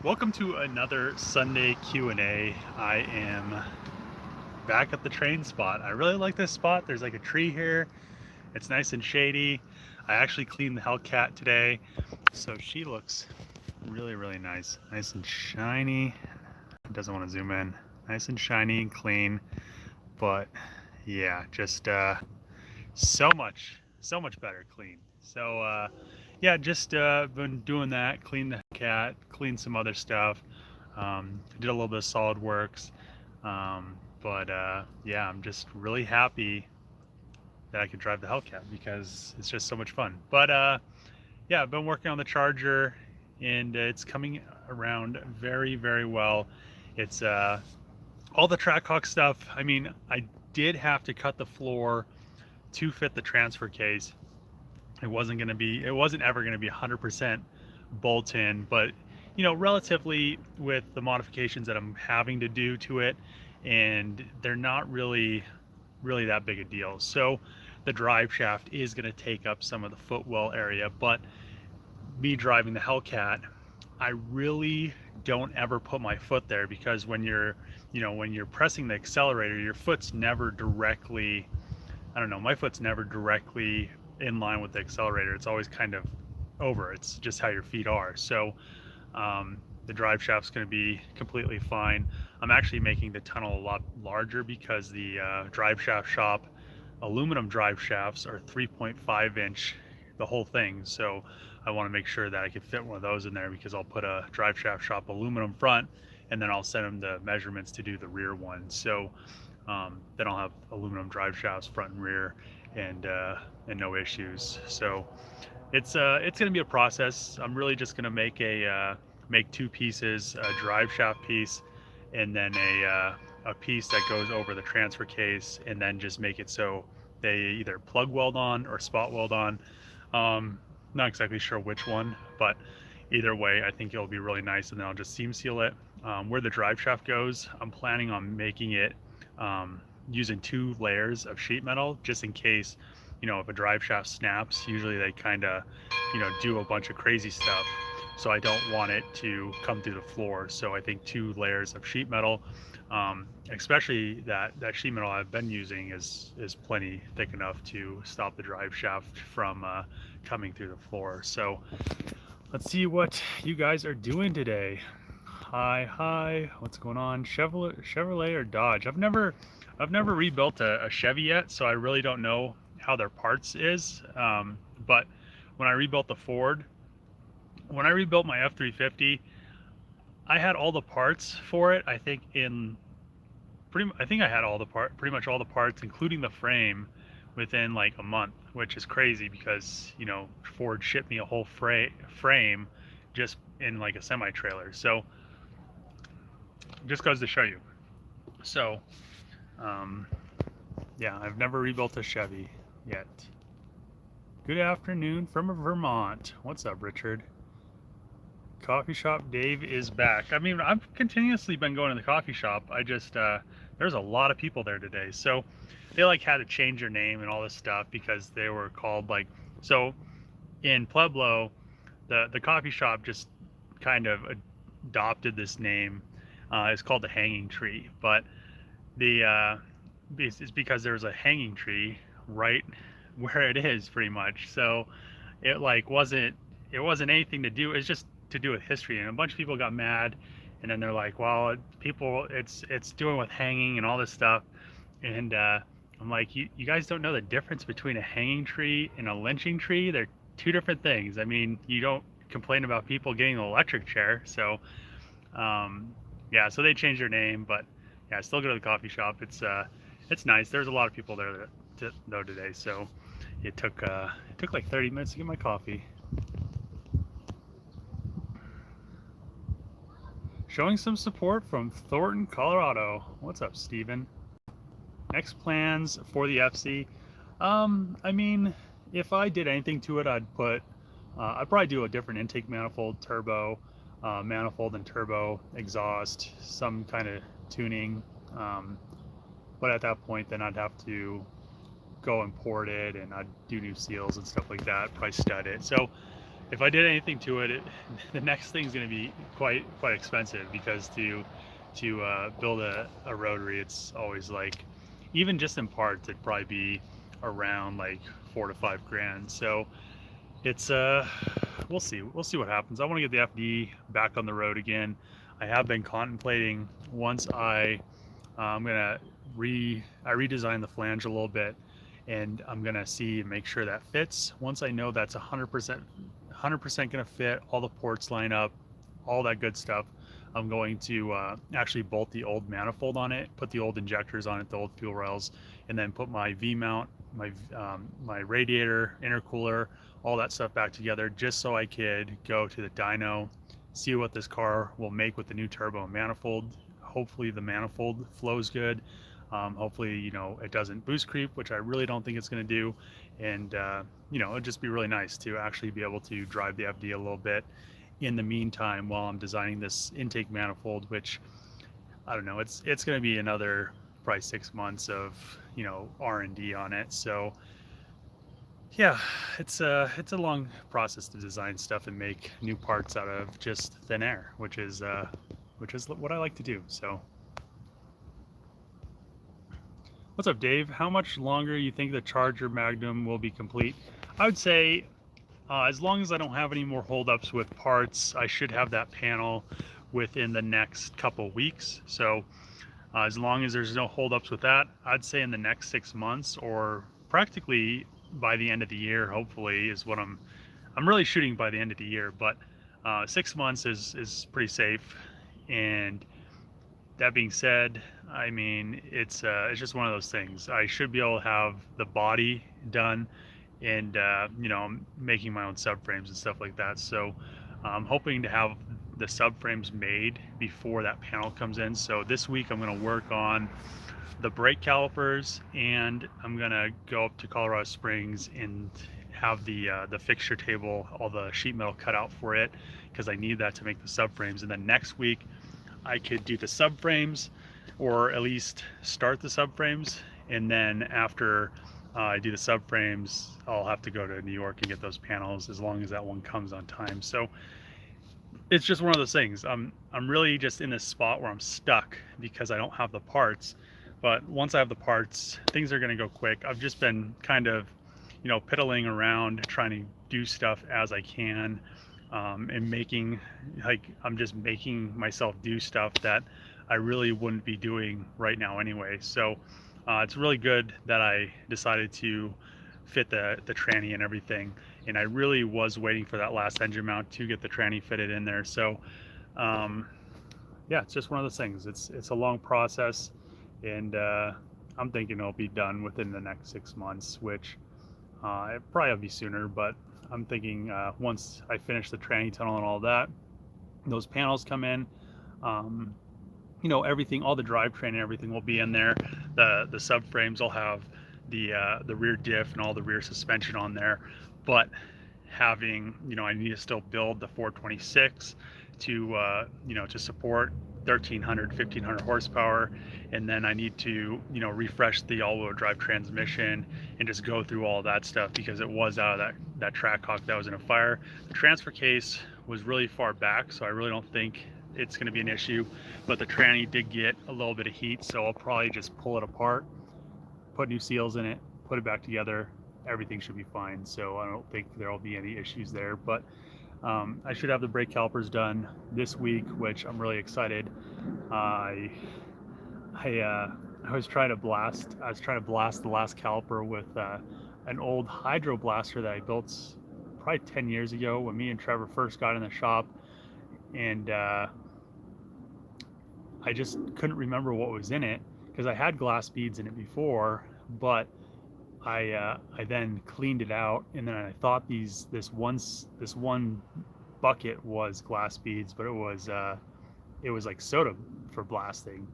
Welcome to another Sunday Q&A. I am back at the train spot. I really like this spot. There's like a tree here. It's nice and shady. I actually cleaned the Hellcat today, so she looks really nice. Nice and shiny. It doesn't want to zoom in. Nice and shiny and clean, but yeah, just so much better clean. So yeah, just been doing that. Cleaned the cat, cleaned some other stuff. Did a little bit of SolidWorks, but yeah, I'm just really happy that I could drive the Hellcat because it's just so much fun. But yeah, I've been working on the Charger, and it's coming around very well. It's all the Trackhawk stuff. I mean, I did have to cut the floor to fit the transfer case. It wasn't ever going to be 100% bolt in, but relatively with the modifications that I'm having to do to it, and they're not really that big a deal. So the drive shaft is going to take up some of the footwell area, but me driving the Hellcat, I really don't ever put my foot there because when you're pressing the accelerator, your foot's never directly, I don't know, my foot's never directly in line with the accelerator. It's always kind of over. It's just how your feet are. So the drive shaft's going to be completely fine. I'm actually making the tunnel a lot larger because the drive shaft shop aluminum drive shafts are 3.5 inch, the whole thing. So I want to make sure that I can fit one of those in there because I'll put a drive shaft shop aluminum front, and then I'll send them the measurements to do the rear one. So then I'll have aluminum drive shafts front and rear, and no issues. So it's going to be a process. I'm really just going to make two pieces, a drive shaft piece, and then a piece that goes over the transfer case, and then just make it so they either plug weld on or spot weld on. Not exactly sure which one, but either way, I think it'll be really nice. And then I'll just seam seal it. Where the drive shaft goes, I'm planning on making it using 2 layers of sheet metal, just in case, if a drive shaft snaps. Usually they kind of, do a bunch of crazy stuff. So I don't want it to come through the floor. So I think 2 layers of sheet metal, especially that sheet metal I've been using is plenty thick enough to stop the drive shaft from coming through the floor. So let's see what you guys are doing today. Hi, what's going on? Chevrolet or Dodge? I've never rebuilt a Chevy yet, so I really don't know how their parts is. But when I rebuilt the Ford, when I rebuilt my F-350, I had all the parts for it. I think I had pretty much all the parts, including the frame, within like a month, which is crazy because Ford shipped me a whole frame just in like a semi trailer. So just goes to show you. So yeah, I've never rebuilt a Chevy yet. Good afternoon from Vermont. What's up, Richard? Coffee shop Dave is back. I mean, I've continuously been going to the coffee shop. I just there's a lot of people there today, so they like had to change their name and all this stuff because they were called like, so in Pueblo, the coffee shop just kind of adopted this name. It's called the Hanging Tree, but it's because there's a hanging tree right where it is, pretty much. So it like wasn't anything to do. It's just to do with history, and a bunch of people got mad, and then they're like, well, it's doing with hanging and all this stuff, and I'm like, you guys don't know the difference between a hanging tree and a lynching tree. They're two different things. I mean, you don't complain about people getting an electric chair. So yeah, so they changed their name, but yeah, I still go to the coffee shop. It's nice. There's a lot of people there though today, so it took like 30 minutes to get my coffee. Showing some support from Thornton, Colorado. What's up, Steven? Next plans for the FC. I mean, if I did anything to it, I'd probably do a different intake manifold, turbo, manifold and turbo, exhaust, some kind of tuning. But at that point, then I'd have to go import it, and I'd do new seals and stuff like that, probably stud it. So if I did anything to it, the next thing's going to be quite expensive, because to build a rotary, it's always like, even just in parts, it'd probably be around like 4 to 5 grand. So it's we'll see what happens. I want to get the FD back on the road again. I have been contemplating, once I'm gonna redesign the flange a little bit, and I'm gonna see and make sure that fits. Once I know that's 100% gonna fit, all the ports line up, all that good stuff, I'm going to actually bolt the old manifold on it, put the old injectors on it, the old fuel rails, and then put my V-mount, my radiator, intercooler, all that stuff back together, just so I could go to the dyno, see what this car will make with the new turbo and manifold. Hopefully the manifold flows good. Hopefully, you know, it doesn't boost creep, which I really don't think it's going to do. And, you know, it'd just be really nice to actually be able to drive the FD a little bit in the meantime while I'm designing this intake manifold, which, I don't know, it's going to be another probably 6 months of, you know, R&D on it. So yeah, it's a long process to design stuff and make new parts out of just thin air, which is what I like to do. So what's up, Dave? How much longer you think the Charger Magnum will be complete? I would say as long as I don't have any more holdups with parts, I should have that panel within the next couple weeks. So as long as there's no holdups with that, I'd say in the next 6 months, or practically by the end of the year, hopefully, is what I'm really shooting, by the end of the year. But 6 months is pretty safe. And that being said, I mean, it's just one of those things. I should be able to have the body done, and you know, I'm making my own subframes and stuff like that. So I'm hoping to have the subframes made before that panel comes in. So this week I'm going to work on the brake calipers, and I'm going to go up to Colorado Springs and have the fixture table, all the sheet metal cut out for it, because I need that to make the subframes. And then next week I could do the subframes, or at least start the subframes, and then after I do the subframes, I'll have to go to New York and get those panels, as long as that one comes on time. So it's just one of those things. I'm really just in this spot where I'm stuck because I don't have the parts. But once I have the parts, things are going to go quick. I've just been kind of, you know, piddling around, trying to do stuff as I can, and making, like, I'm just making myself do stuff that I really wouldn't be doing right now anyway. So it's really good that I decided to fit the tranny and everything, and I really was waiting for that last engine mount to get the tranny fitted in there. So yeah, it's just one of those things. It's a long process, and I'm thinking it'll be done within the next 6 months, which it probably will be sooner, but I'm thinking once I finish the tranny tunnel and all that, those panels come in, you know, everything, all the drivetrain and everything will be in there. The subframes will have the rear diff and all the rear suspension on there, but having, you know, I need to still build the 426 to you know, to support 1500 horsepower, and then I need to, you know, refresh the all-wheel drive transmission and just go through all that stuff, because it was out of that Trackhawk that was in a fire. The transfer case was really far back, so I really don't think it's going to be an issue, but the tranny did get a little bit of heat, so I'll probably just pull it apart, put new seals in it, put it back together. Everything should be fine, so I don't think there will be any issues there. But I should have the brake calipers done this week, which I'm really excited. I was trying to blast the last caliper with an old hydro blaster that I built probably 10 years ago when me and Trevor first got in the shop, and I just couldn't remember what was in it, because I had glass beads in it before, but I then cleaned it out, and then I thought this one bucket was glass beads, but it was like soda for blasting,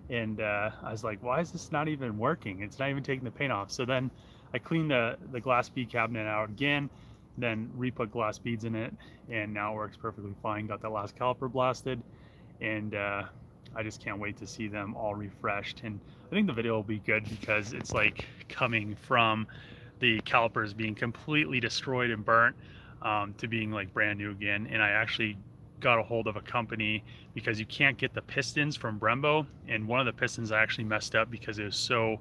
and I was like, why is this not even working? It's not even taking the paint off. So then I cleaned the glass bead cabinet out again, then re-put glass beads in it, and now it works perfectly fine. Got that last caliper blasted, and I just can't wait to see them all refreshed. And I think the video will be good, because it's like coming from the calipers being completely destroyed and burnt. to being like brand new again. And I actually got a hold of a company because you can't get the pistons from Brembo, and one of the pistons I actually messed up because it was so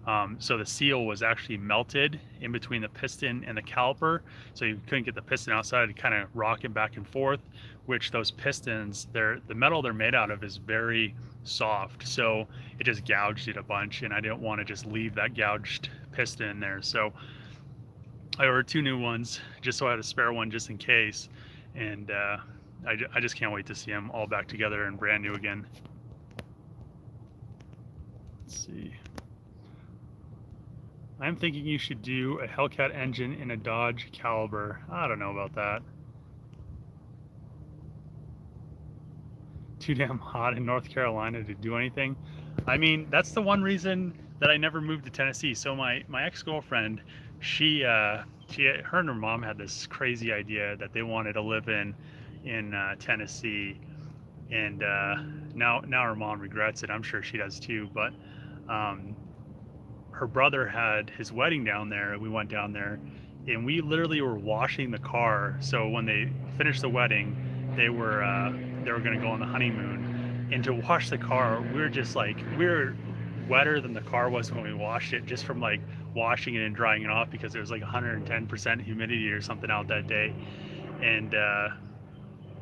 the seal was actually melted in between the piston and the caliper, so you couldn't get the piston outside to kind of rock it back and forth, which those pistons, the metal they're made out of is very soft, so it just gouged it a bunch, and I didn't want to just leave that gouged piston in there. So I ordered 2 new ones just so I had a spare one just in case, and I just can't wait to see them all back together and brand new again. Let's see. I'm thinking you should do a Hellcat engine in a Dodge Caliber. I don't know about that. Too damn hot in North Carolina to do anything. I mean, that's the one reason that I never moved to Tennessee. So my ex-girlfriend, her and her mom had this crazy idea that they wanted to live in Tennessee, and now her mom regrets it. I'm sure she does too. But her brother had his wedding down there. We went down there, and we literally were washing the car. So when they finished the wedding, they were going to go on the honeymoon, and to wash the car, we were wetter than the car was when we washed it, just from like washing it and drying it off, because there was like 110% humidity or something out that day. And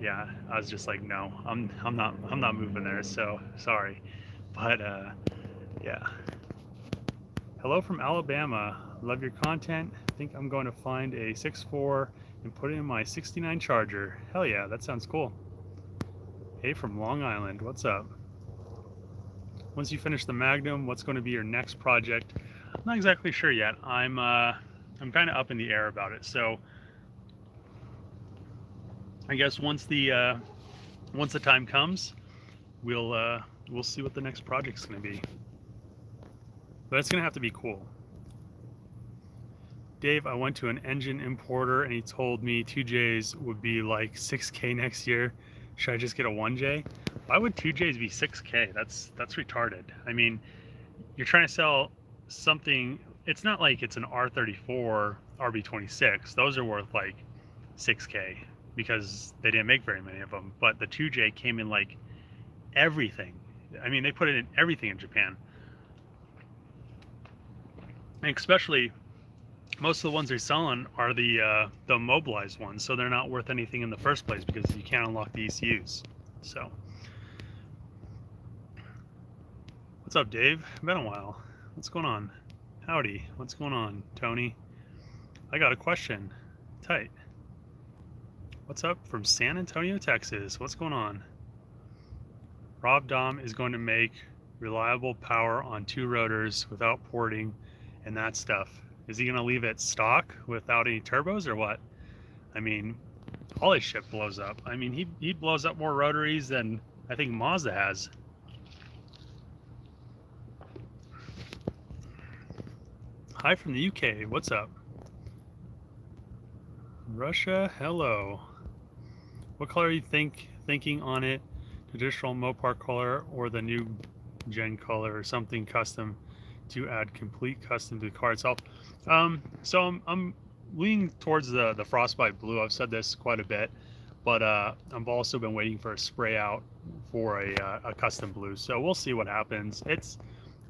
yeah, I was just like, no, I'm not moving there. So sorry, but yeah. Hello from Alabama. Love your content. Think I'm going to find a 6.4 and put it in my 69 Charger. Hell yeah, that sounds cool. Hey from Long Island, what's up? Once you finish the Magnum, what's going to be your next project? I'm not exactly sure yet. I'm kind of up in the air about it. So I guess once the time comes, we'll see what the next project's going to be. But it's going to have to be cool. Dave, I went to an engine importer and he told me 2Js would be like 6K next year. Should I just get a 1J? Why would 2Js be 6K? That's retarded. I mean, you're trying to sell something. It's not like it's an R34 RB26. Those are worth like 6K because they didn't make very many of them. But the 2J came in like everything. I mean, they put it in everything in Japan. And especially, most of the ones they're selling are the mobilized ones, so they're not worth anything in the first place because you can't unlock the ECUs. So, what's up, Dave? Been a while. What's going on? Howdy. What's going on, Tony? I got a question. Tight. What's up from San Antonio, Texas? What's going on? Rob Dom is going to make reliable power on 2 rotors without porting and that stuff. Is he going to leave it stock without any turbos or what? I mean, all his shit blows up. I mean, he blows up more rotaries than I think Mazda has. Hi from the UK. What's up? Russia, hello. What color are you thinking on it? Traditional Mopar color or the new gen color or something custom to add complete custom to the car itself? So I'm leaning towards the Frostbite blue. I've said this quite a bit, but I've also been waiting for a spray out for a custom blue. So we'll see what happens. It's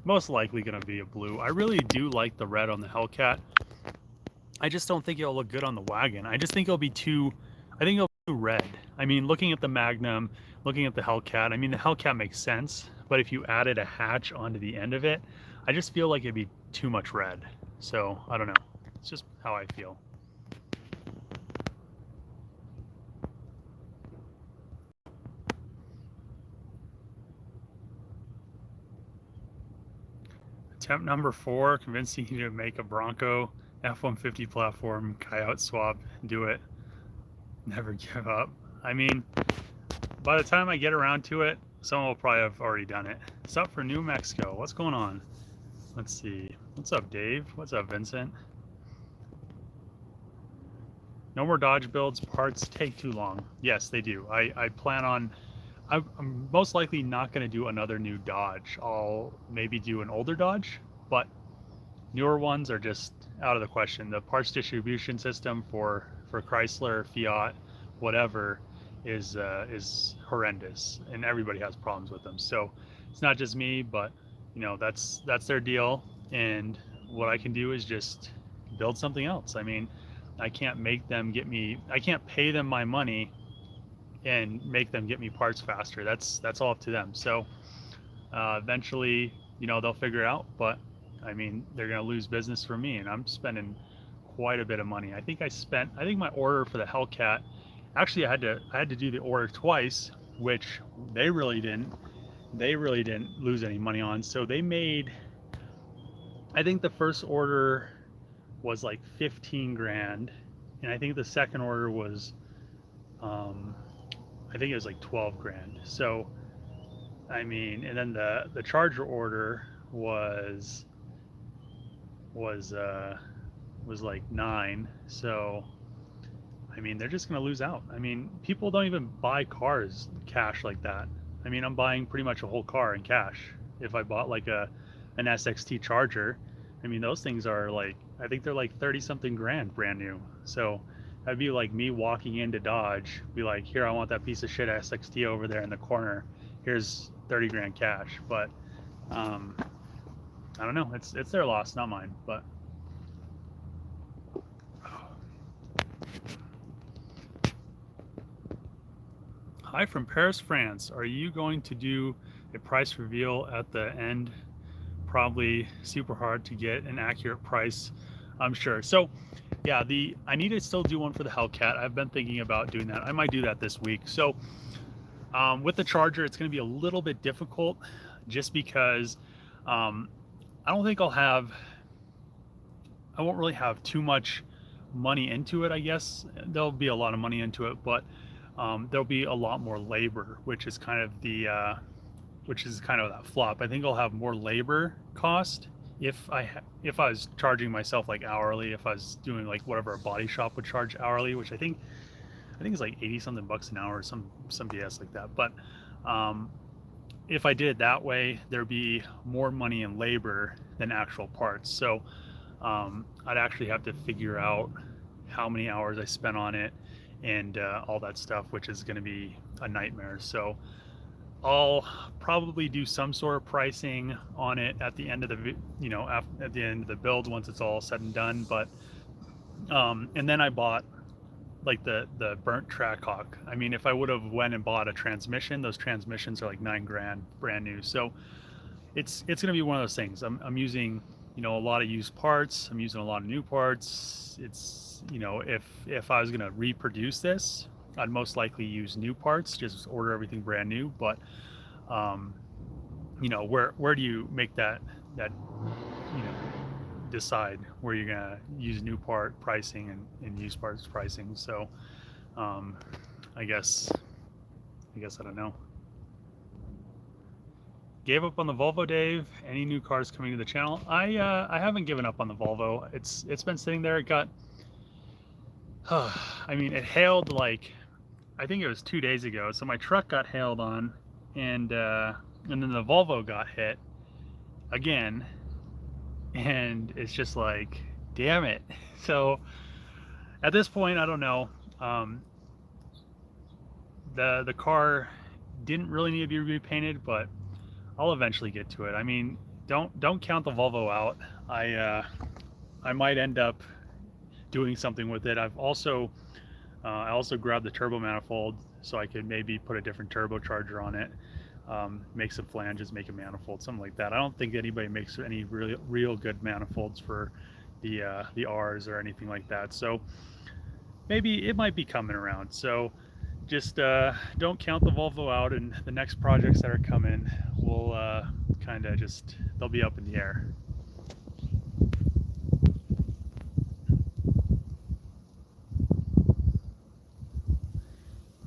most likely going to be a blue. I really do like the red on the Hellcat. I just don't think it'll look good on the Wagon. I just think it'll be too red. I mean, looking at the Magnum, looking at the Hellcat, I mean, the Hellcat makes sense, but if you added a hatch onto the end of it, I just feel like it'd be too much red. So, I don't know. It's just how I feel. Attempt number 4, convincing you to make a Bronco F-150 platform, Coyote swap, do it. Never give up. I mean, by the time I get around to it, someone will probably have already done it. What's up for New Mexico? What's going on? Let's see. What's up, Dave? What's up, Vincent? No more Dodge builds. Parts take too long. Yes, they do. I plan on... I'm most likely not going to do another new Dodge. I'll maybe do an older Dodge, but newer ones are just out of the question. The parts distribution system for for Chrysler, Fiat, whatever, is horrendous, and everybody has problems with them. So it's not just me, but you know, that's their deal, and what I can do is just build something else. I mean, I can't make them get me, I can't pay them my money and make them get me parts faster. That's all up to them. So eventually, you know, they'll figure it out, but I mean, they're going to lose business for me, and I'm spending quite a bit of money. I think my order for the Hellcat, actually I had to do the order twice, which they really didn't lose any money on. So they made, I think the first order was like 15 grand, and I think the second order was I think it was like 12 grand. So I mean, and then the Charger order was like 9. So I mean, they're just going to lose out. I mean, people don't even buy cars cash like that. I mean, I'm buying pretty much a whole car in cash. If I bought like an SXT Charger, I mean, those things are like, I think they're like 30 something grand brand new. So that'd be like me walking into Dodge, be like, here, I want that piece of shit SXT over there in the corner. Here's 30 grand cash. But I don't know. It's their loss, not mine. But hi from Paris, France. Are you going to do a price reveal at the end? Probably super hard to get an accurate price, I'm sure. So yeah, I need to still do one for the Hellcat. I've been thinking about doing that. I might do that this week. So with the Charger, it's going to be a little bit difficult, just because I don't think I won't really have too much money into it. I guess there'll be a lot of money into it, but there'll be a lot more labor, which is kind of that flop. I think I'll have more labor cost if I was charging myself like hourly, if I was doing like whatever a body shop would charge hourly, which I think it's like 80 something bucks an hour, or some BS like that. But if I did it that way, there'd be more money in labor than actual parts. So I'd actually have to figure out how many hours I spent on it and all that stuff, which is going to be a nightmare. So I'll probably do some sort of pricing on it at the end of the, you know, at the end of the build, once it's all said and done. But and then I bought like the burnt Trackhawk. I mean, if I would have went and bought a transmission, those transmissions are like 9 grand brand new. So it's going to be one of those things. I'm using, you know, a lot of used parts. I'm using a lot of new parts. It's, you know, if I was going to reproduce this, I'd most likely use new parts, just order everything brand new. But you know, where do you make that, you know, decide where you're gonna use new part pricing and used parts pricing? So I guess I don't know. Gave up on the Volvo, Dave. Any new cars coming to the channel? I haven't given up on the Volvo. It's been sitting there. It got I mean, it hailed like, I think it was 2 days ago. So my truck got hailed on, and then the Volvo got hit again, and it's just like, damn it. So at this point, I don't know. The car didn't really need to be repainted, but I'll eventually get to it. I mean, don't count the Volvo out. I might end up doing something with it. I also grabbed the turbo manifold, so I could maybe put a different turbocharger on it, make some flanges, make a manifold, something like that. I don't think anybody makes any real good manifolds for the R's or anything like that. So maybe it might be coming around. So just don't count the Volvo out, and the next projects that are coming will kind of just, they'll be up in the air.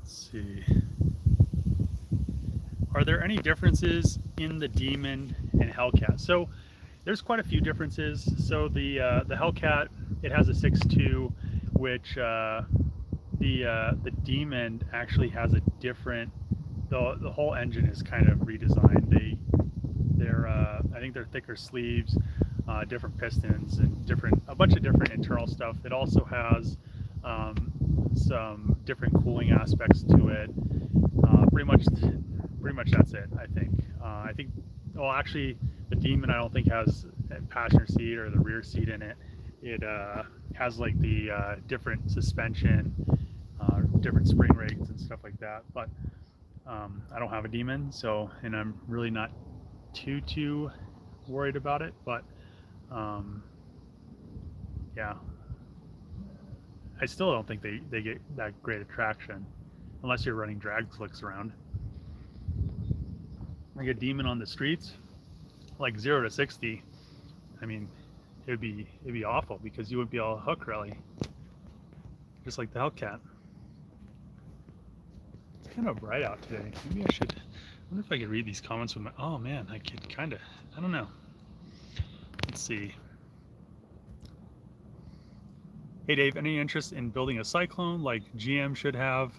See. Are there any differences in the Demon and Hellcat? So there's quite a few differences. So the Hellcat, it has a 6.2, which the Demon actually has a different, the whole engine is kind of redesigned. I think they're thicker sleeves, different pistons, and a bunch of different internal stuff. It also has some different cooling aspects to it. Pretty much that's it. I think. Well, actually, the Demon I don't think has a passenger seat or the rear seat in it. It has like the different suspension, different spring rates and stuff like that. But I don't have a Demon, so, and I'm really not too worried about it. But yeah, I still don't think they get that great of traction unless you're running drag slicks around. Like a Demon on the streets, like 0 to 60, I mean, it'd be awful because you wouldn't be able to hook really, just like the Hellcat. It's kind of bright out today. Maybe I should. I wonder if I could read these comments with my. Oh man, I could kind of. I don't know. Let's see. Hey Dave, any interest in building a Cyclone like GM should have?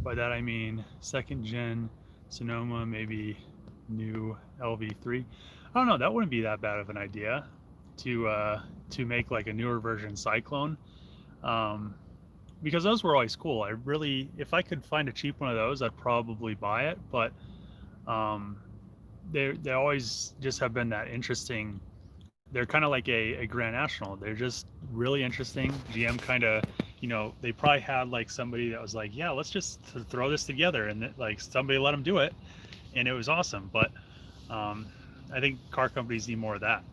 By that I mean second gen Sonoma, maybe new LV3. I don't know, that wouldn't be that bad of an idea to make like a newer version Cyclone, because those were always cool. I really, if I could find a cheap one of those, I'd probably buy it. But they always just have been that interesting. They're kind of like a Grand National. They're just really interesting. GM kind of, you know, they probably had like somebody that was like, yeah, let's just throw this together, and like somebody let them do it, and it was awesome. But I think car companies need more of that,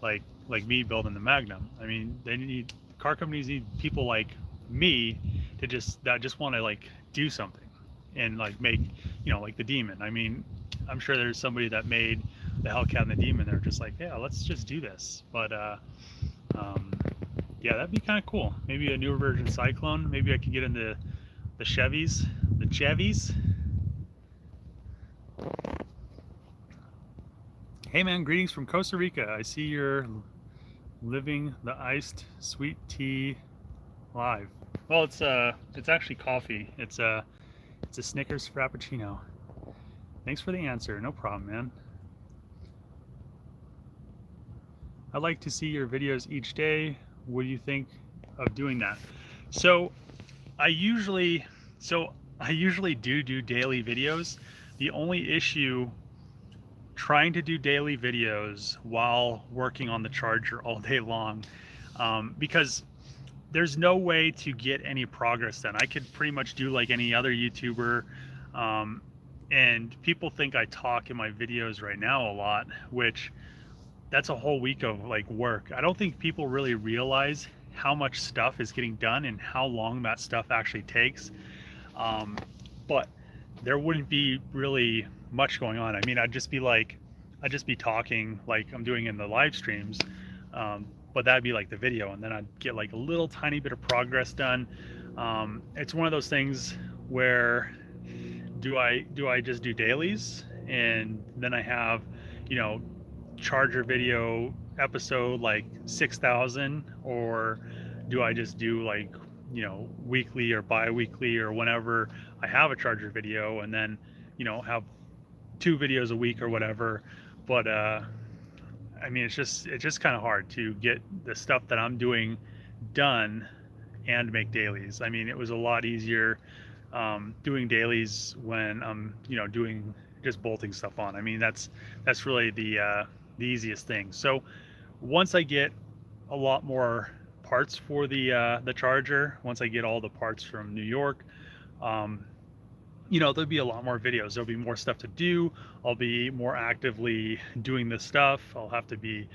like me building the Magnum. I mean, car companies need people like me to just want to like do something and like make, you know, like the Demon. I mean, I'm sure there's somebody that made the Hellcat and the Demon. They're just like, yeah, let's just do this. But yeah, that'd be kind of cool. Maybe a newer version Cyclone. Maybe I could get into the Chevys. Hey man, greetings from Costa Rica. I see you're living the iced sweet tea live. Well, it's actually coffee. It's a Snickers Frappuccino. Thanks for the answer. No problem, man. I'd like to see your videos each day. What do you think of doing that? So I usually do daily videos. The only issue trying to do daily videos while working on the charger all day long, because there's no way to get any progress done. I could pretty much do like any other YouTuber, and people think I talk in my videos right now a lot, which that's a whole week of like work. I don't think people really realize how much stuff is getting done and how long that stuff actually takes. But there wouldn't be really much going on. I mean, I'd just be talking like I'm doing in the live streams, but that'd be like the video, and then I'd get like a little tiny bit of progress done. It's one of those things where do I just do dailies and then I have, you know, charger video episode like 6,000, or do I just do like, you know, weekly or bi-weekly or whenever I have a charger video, and then, you know, have 2 videos a week or whatever. But I mean, it's just kind of hard to get the stuff that I'm doing done and make dailies. I mean, it was a lot easier doing dailies when I'm, you know, doing just bolting stuff on. I mean, that's really the easiest thing. So once I get a lot more parts for the charger, once I get all the parts from New York, you know, there'll be a lot more videos. There'll be more stuff to do. I'll be more actively doing this stuff. I'll have to be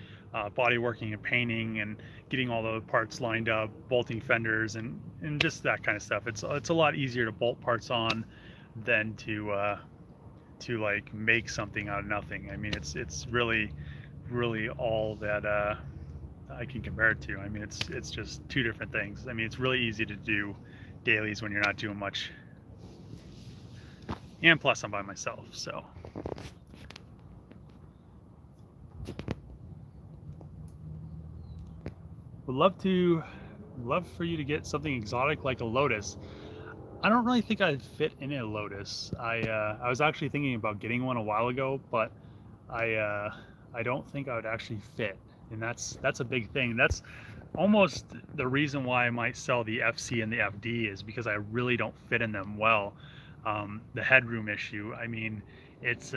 body working and painting and getting all the parts lined up, bolting fenders and just that kind of stuff. It's a lot easier to bolt parts on than to like make something out of nothing. I mean, it's really all that I can compare it to. I mean, it's just 2 different things. I mean, it's really easy to do dailies when you're not doing much, and plus I'm by myself, so. Would love for you to get something exotic like a Lotus. I don't really think I'd fit in a Lotus. I was actually thinking about getting one a while ago, but I don't think I would actually fit, and that's a big thing. That's almost the reason why I might sell the FC and the FD is because I really don't fit in them well. The headroom issue, I mean, it's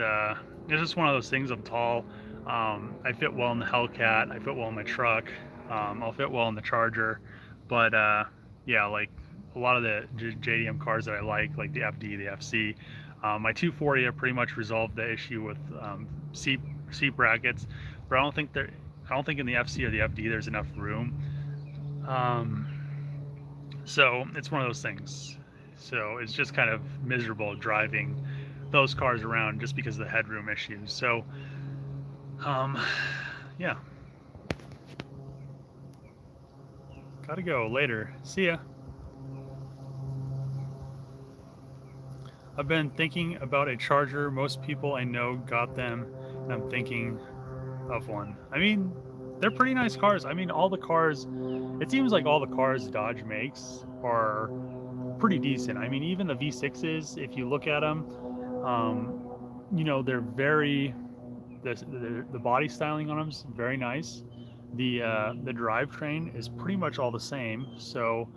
just one of those things. I'm tall. I fit well in the Hellcat. I fit well in my truck. I'll fit well in the Charger. But yeah, like a lot of the JDM cars that I like the FD, the FC. My 240, I pretty much resolved the issue with seat brackets, but I don't think in the FC or the FD there's enough room. So it's one of those things. So it's just kind of miserable driving those cars around just because of the headroom issues. So yeah, gotta go later. See ya. I've been thinking about a Charger. Most people I know got them, and I'm thinking of one. I mean, they're pretty nice cars. I mean, all the cars, it seems like all the cars Dodge makes are pretty decent. I mean, even the V6s, if you look at them, you know, they're very, the body styling on them is very nice. The drivetrain is pretty much all the same. So,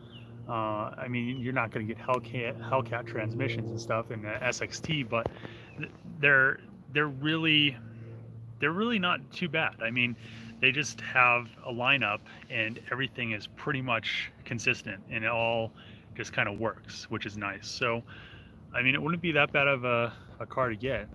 I mean, you're not going to get Hellcat transmissions and stuff in the SXT, but they're really not too bad. I mean, they just have a lineup and everything is pretty much consistent and it all just kind of works, which is nice. So, I mean, it wouldn't be that bad of a car to get.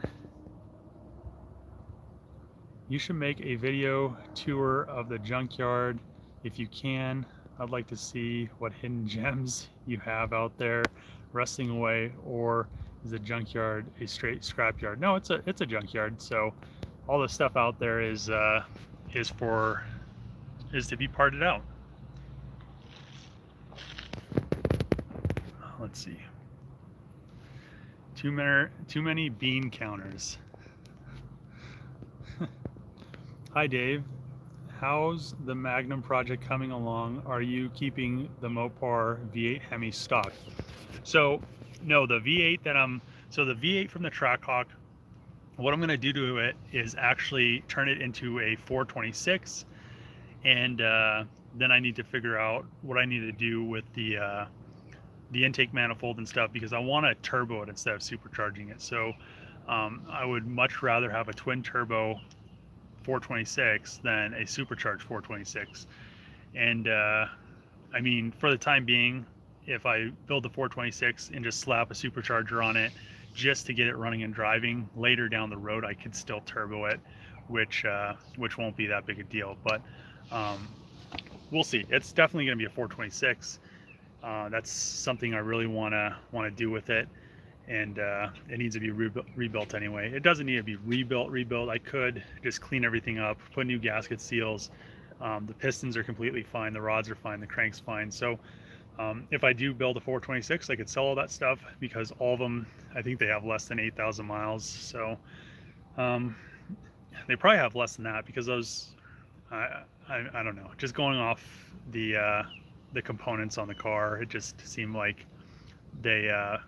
You should make a video tour of the Junkyard if you can. I'd like to see what hidden gems you have out there rusting away, or is a Junkyard a straight scrapyard? No, it's a junkyard. So all the stuff out there is to be parted out. Let's see. Too many bean counters. Hi Dave, how's the Magnum project coming along? Are you keeping the Mopar V8 Hemi stock? So no, the V8 the V8 from the Trackhawk, what I'm going to do to it is actually turn it into a 426, and then I need to figure out what I need to do with the intake manifold and stuff, because I want to turbo it instead of supercharging it. So I would much rather have a twin turbo 426 than a supercharged 426. And I mean, for the time being, if I build the 426 and just slap a supercharger on it just to get it running and driving, later down the road I could still turbo it, which won't be that big a deal. But we'll see. It's definitely going to be a 426. That's something I really want to do with it, and it needs to be rebuilt anyway. It doesn't need to be rebuilt. I could just clean everything up, put new gasket seals. The pistons are completely fine, the rods are fine, the crank's fine. So if I do build a 426, I could sell all that stuff, because all of them, I think they have less than 8,000 miles. So they probably have less than that, because those, I don't know, just going off the components on the car, it just seemed like there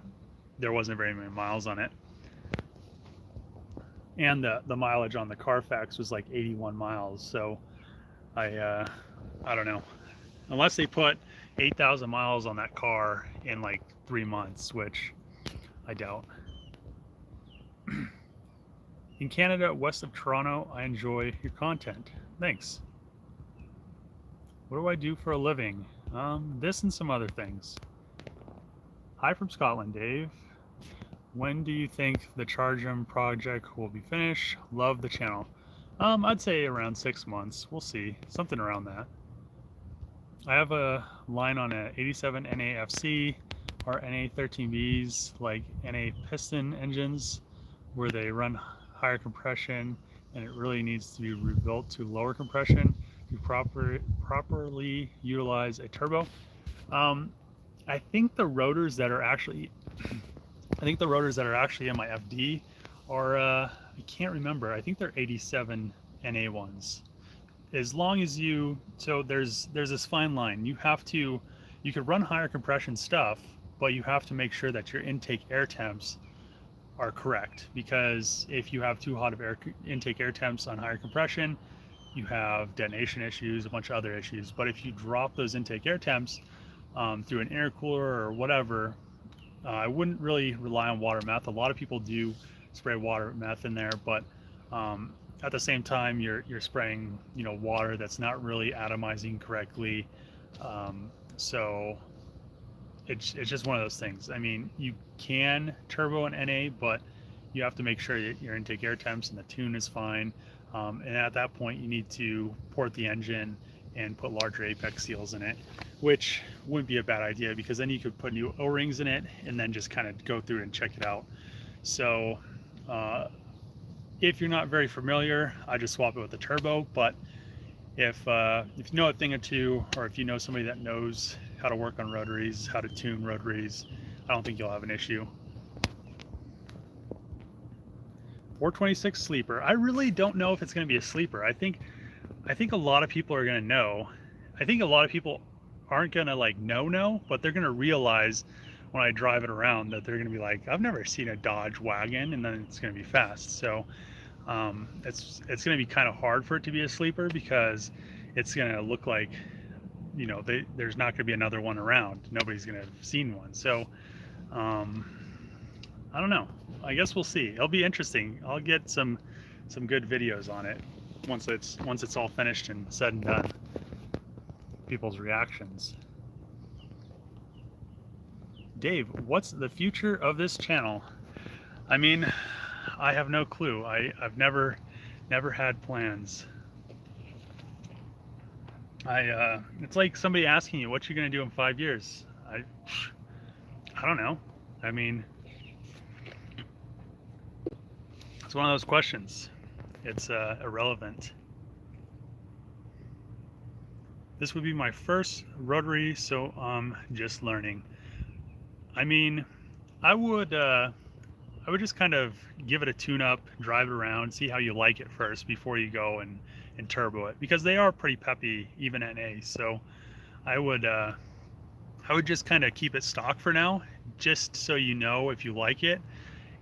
wasn't very many miles on it, and the mileage on the Carfax was like 81 miles. So I don't know, unless they put 8,000 miles on that car in like 3 months, which I doubt. In Canada, west of Toronto, I enjoy your content. Thanks. What do I do for a living? This and some other things. Hi from Scotland, Dave. When do you think the Chargem project will be finished? Love the channel. I'd say around 6 months. We'll see. Something around that. I have a line on a 87 NAFC or NA13Bs, like NA piston engines, where they run higher compression, and it really needs to be rebuilt to lower compression to properly utilize a turbo. I think the rotors that are actually in my FD are I can't remember. I think they're 87 NA ones. As long as so there's this fine line. You could run higher compression stuff, but you have to make sure that your intake air temps are correct, because if you have too hot of intake air temps on higher compression, you have detonation issues, a bunch of other issues. But if you drop those intake air temps through an intercooler or whatever, I wouldn't really rely on water meth. A lot of people do spray water meth in there, but at the same time, you're spraying, you know, water that's not really atomizing correctly. So it's just one of those things. I mean, you can turbo an NA, but you have to make sure that your intake air temps and the tune is fine. And at that point, you need to port the engine and put larger apex seals in it, which wouldn't be a bad idea, because then you could put new O-rings in it and then just kind of go through and check it out. So if you're not very familiar, I just swap it with the turbo. But if you know a thing or two, or if you know somebody that knows how to work on rotaries, how to tune rotaries, I don't think you'll have an issue. 426 sleeper. I really don't know if it's going to be a sleeper. I think a lot of people are going to know. I think a lot of people aren't going to like know, but they're going to realize when I drive it around that they're going to be like, I've never seen a Dodge Wagon, and then it's going to be fast. So it's going to be kind of hard for it to be a sleeper, because it's going to look like, you know, there's not going to be another one around. Nobody's going to have seen one. So I don't know. I guess we'll see. It'll be interesting. I'll get some good videos on it once it's all finished and said and done. People's reactions. Dave, what's the future of this channel? I mean, I have no clue. I've never had plans. It's like somebody asking you, what you gonna do in 5 years? I don't know. I mean, it's one of those questions. It's irrelevant. This would be my first rotary, so I'm just learning. I mean, I would just kind of give it a tune-up, drive it around, see how you like it first before you go and turbo it, because they are pretty peppy even at A. So I would just kind of keep it stock for now, just so you know if you like it,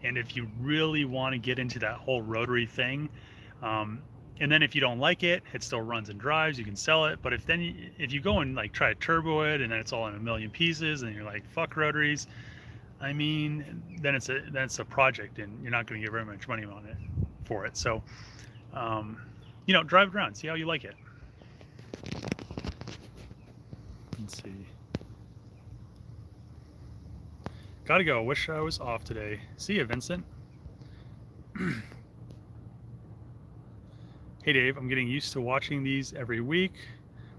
and if you really want to get into that whole rotary thing. And then if you don't like it, it still runs and drives, you can sell it. But if you go and like try to turbo it, and then it's all in a million pieces, and you're like, fuck rotaries, I mean, then it's a project, and you're not going to get very much money on it for it. So you know, drive it around, see how you like it. Let's see. Gotta go. Wish I was off today. See you, Vincent. Hey Dave, I'm getting used to watching these every week.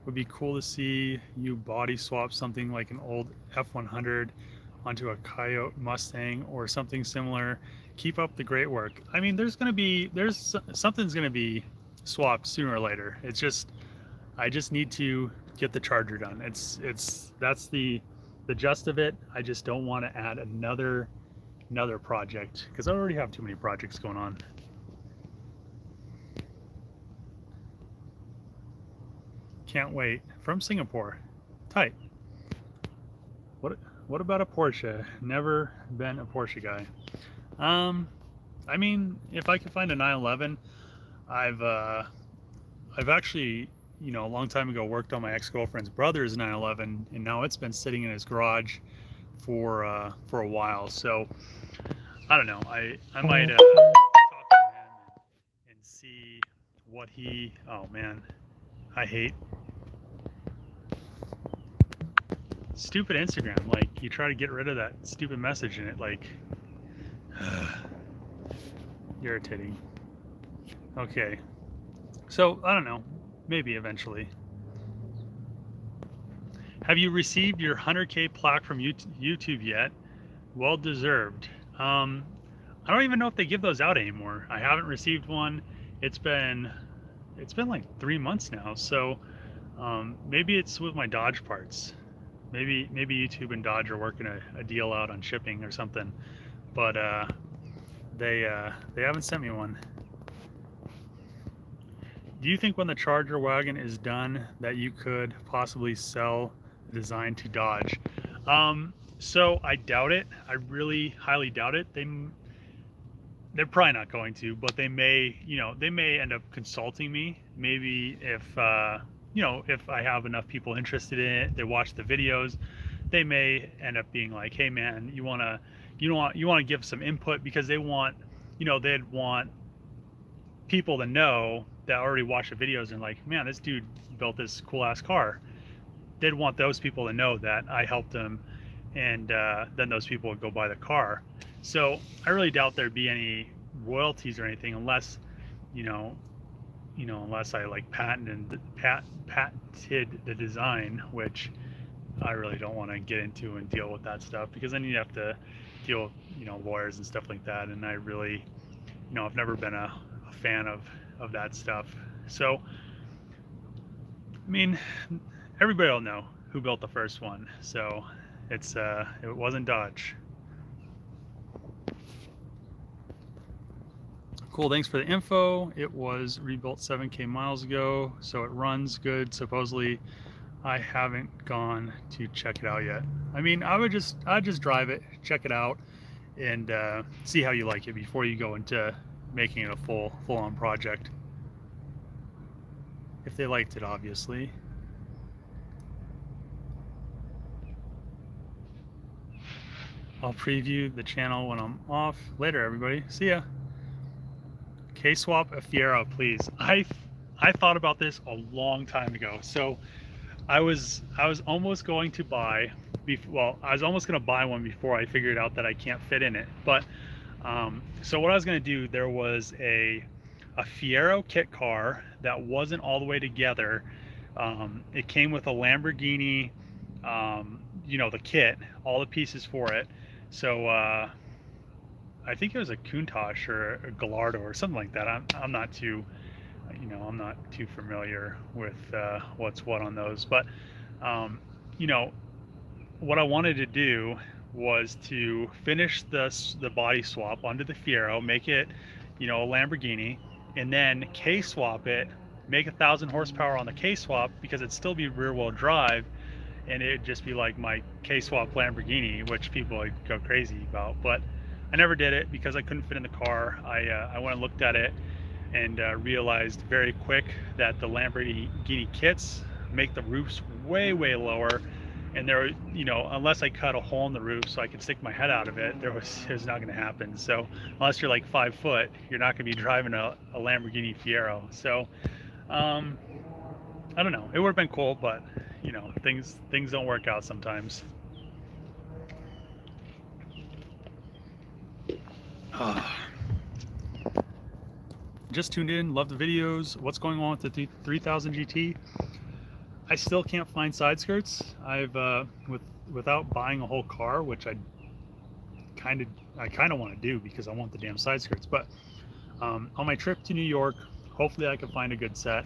Would be cool to see you body swap something like an old F100 onto a Coyote Mustang or something similar. Keep up the great work. I mean, something's gonna be swapped sooner or later. It's just, I just need to get the Charger done. That's the gist of it. I just don't want to add another project, because I already have too many projects going on. Can't wait. From Singapore. Tight. What about a Porsche? Never been a Porsche guy. I mean, if I could find a 911, I've actually, you know, a long time ago worked on my ex-girlfriend's brother's 911, and now it's been sitting in his garage for a while. So I don't know. I might talk to him and see what he. Oh man, I hate stupid Instagram. Like, you try to get rid of that stupid message, and it like irritating. Okay, so I don't know, maybe eventually. Have you received your 100K plaque from YouTube yet? Well deserved. I don't even know if they give those out anymore. I haven't received one. It's been like 3 months now. So maybe it's with my Dodge parts. Maybe YouTube and Dodge are working a deal out on shipping or something. But they haven't sent me one. Do you think when the Charger wagon is done that you could possibly sell the design to Dodge? So I doubt it. I really highly doubt it. they're probably not going to, but they may, they may end up consulting me. Maybe if, if I have enough people interested in it, they watch the videos, they may end up being like, hey man, you want to give some input, because they want, they'd want people to know that already watch the videos and like, man, this dude built this cool ass car. They'd want those people to know that I helped them, and then those people would go buy the car. So I really doubt there'd be any royalties or anything, unless, unless I like patented the design, which I really don't want to get into and deal with that stuff, because then you have to deal with, lawyers and stuff like that. And I really, I've never been a fan of that stuff. So, I mean, everybody will know who built the first one. So it wasn't Dodge. Cool, thanks for the info. It was rebuilt 7K miles ago, so it runs good. Supposedly, I haven't gone to check it out yet. I mean, I'd just drive it, check it out, and see how you like it before you go into making it a full-on project. If they liked it, obviously. I'll preview the channel when I'm off. Later, everybody. See ya. K-swap a Fiero, please. I thought about this a long time ago. So I was almost going to buy, I was almost going to buy one before I figured out that I can't fit in it. But so what I was going to do, there was a Fiero kit car that wasn't all the way together. It came with a Lamborghini, the kit, all the pieces for it. So I think it was a Countach or a Gallardo or something like that. I'm not too, I'm not too familiar with what's what on those. But what I wanted to do was to finish the body swap onto the Fiero, make it, a Lamborghini, and then K-swap it, make 1,000 horsepower on the K-swap, because it'd still be rear-wheel drive, and it'd just be like my K-swap Lamborghini, which people would go crazy about. But I never did it because I couldn't fit in the car. I went and looked at it and realized very quick that the Lamborghini kits make the roofs way lower, and there, unless I cut a hole in the roof so I could stick my head out of it, it was not going to happen. So unless you're like 5 foot, you're not going to be driving a Lamborghini Fiero. So I don't know, it would have been cool, but things don't work out sometimes. Just tuned in, love the videos. What's going on with the 3000 GT? I still can't find side skirts. I've without buying a whole car, which I kind of want to do because I want the damn side skirts. But on my trip to New York, hopefully I can find a good set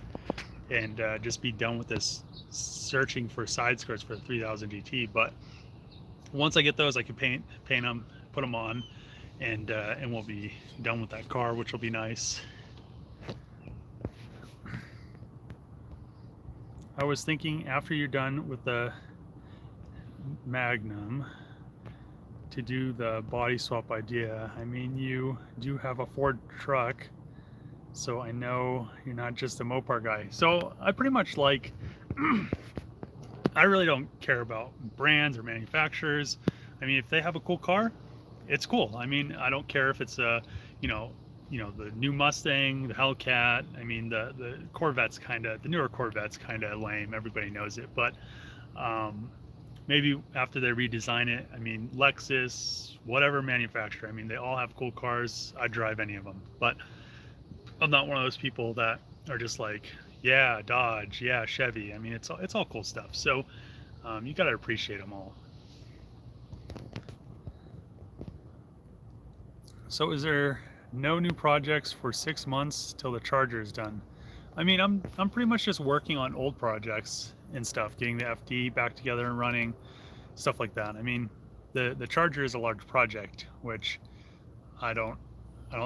and just be done with this searching for side skirts for the 3000 GT. But once I get those, I can paint them, put them on, and we'll be done with that car, which will be nice. I was thinking, after you're done with the Magnum, to do the body swap idea. I mean, you do have a Ford truck, so I know you're not just a Mopar guy. So I pretty much like, I really don't care about brands or manufacturers. I mean, if they have a cool car, it's cool. I mean, I don't care if it's a, the new Mustang, the Hellcat. I mean, the Corvette's the newer Corvette's kind of lame. Everybody knows it. But maybe after they redesign it, I mean, Lexus, whatever manufacturer, I mean, they all have cool cars. I'd drive any of them. But I'm not one of those people that are just like, yeah, Dodge, yeah, Chevy. I mean, it's all cool stuff. So you got to appreciate them all. So is there no new projects for 6 months till the charger is done? I mean, I'm pretty much just working on old projects and stuff, getting the FD back together and running, stuff like that. I mean, the charger is a large project, which I don't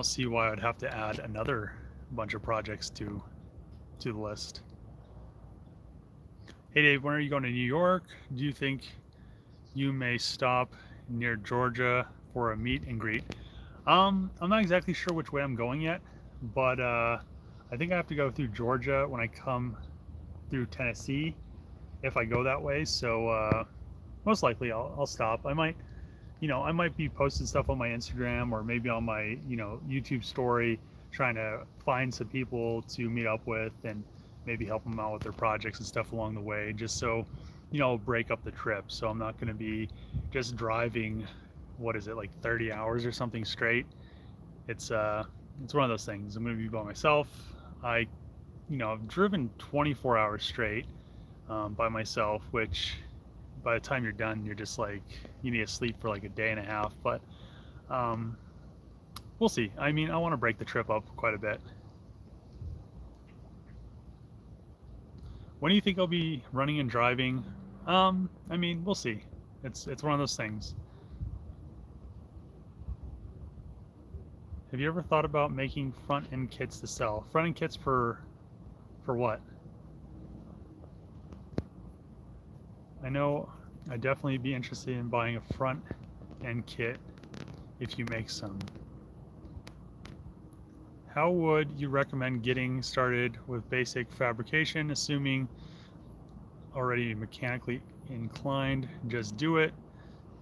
see why I'd have to add another bunch of projects to the list. Hey Dave, when are you going to New York? Do you think you may stop near Georgia for a meet and greet? I'm not exactly sure which way I'm going yet, but I think I have to go through Georgia when I come through Tennessee if I go that way. So most likely I'll stop. I might, I might be posting stuff on my Instagram or maybe on my, YouTube story, trying to find some people to meet up with and maybe help them out with their projects and stuff along the way, just so, break up the trip. So I'm not going to be just driving, what is it, like 30 hours or something straight. It's one of those things. I'm going to be by myself. I've driven 24 hours straight by myself, which by the time you're done, you're just like, you need to sleep for like a day and a half. But we'll see. I mean, I want to break the trip up quite a bit. When do you think I'll be running and driving? I mean, we'll see. It's one of those things. Have you ever thought about making front end kits to sell? Front end kits for what? I know I'd definitely be interested in buying a front end kit if you make some. How would you recommend getting started with basic fabrication, assuming already mechanically inclined? Just do it.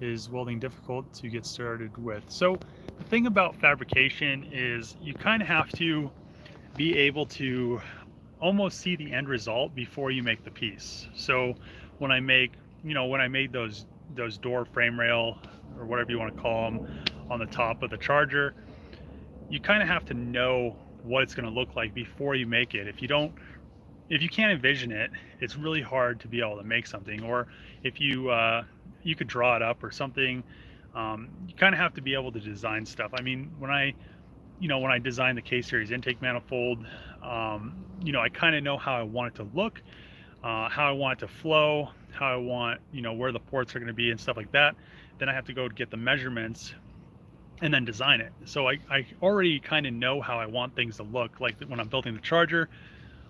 Is welding difficult to get started with? So the thing about fabrication is you kind of have to be able to almost see the end result before you make the piece. So when I made those door frame rail, or whatever you want to call them, on the top of the Charger, you kind of have to know what it's going to look like before you make it. If you can't envision it, it's really hard to be able to make something. Or if you could draw it up or something, you kind of have to be able to design stuff. I mean, when I designed the K-Series intake manifold, I kind of know how I want it to look, how I want it to flow, how I want, where the ports are going to be and stuff like that. Then I have to go get the measurements and then design it. So I already kind of know how I want things to look. Like when I'm building the Charger,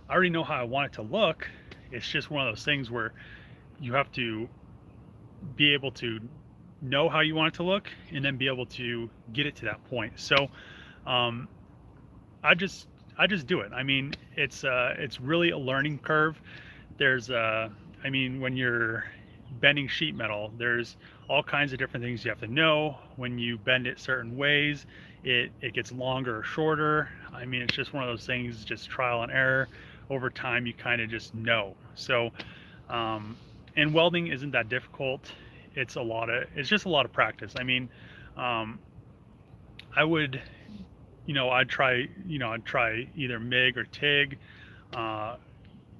I already know how I want it to look. It's just one of those things where you have to be able to know how you want it to look and then be able to get it to that point. So I just do it. I mean, it's really a learning curve. There's when you're bending sheet metal, there's all kinds of different things you have to know. When you bend it certain ways, it gets longer or shorter. I mean, it's just one of those things, just trial and error. Over time, you kind of just know. So and welding isn't that difficult. It's just a lot of practice. I mean, I'd try either MIG or TIG.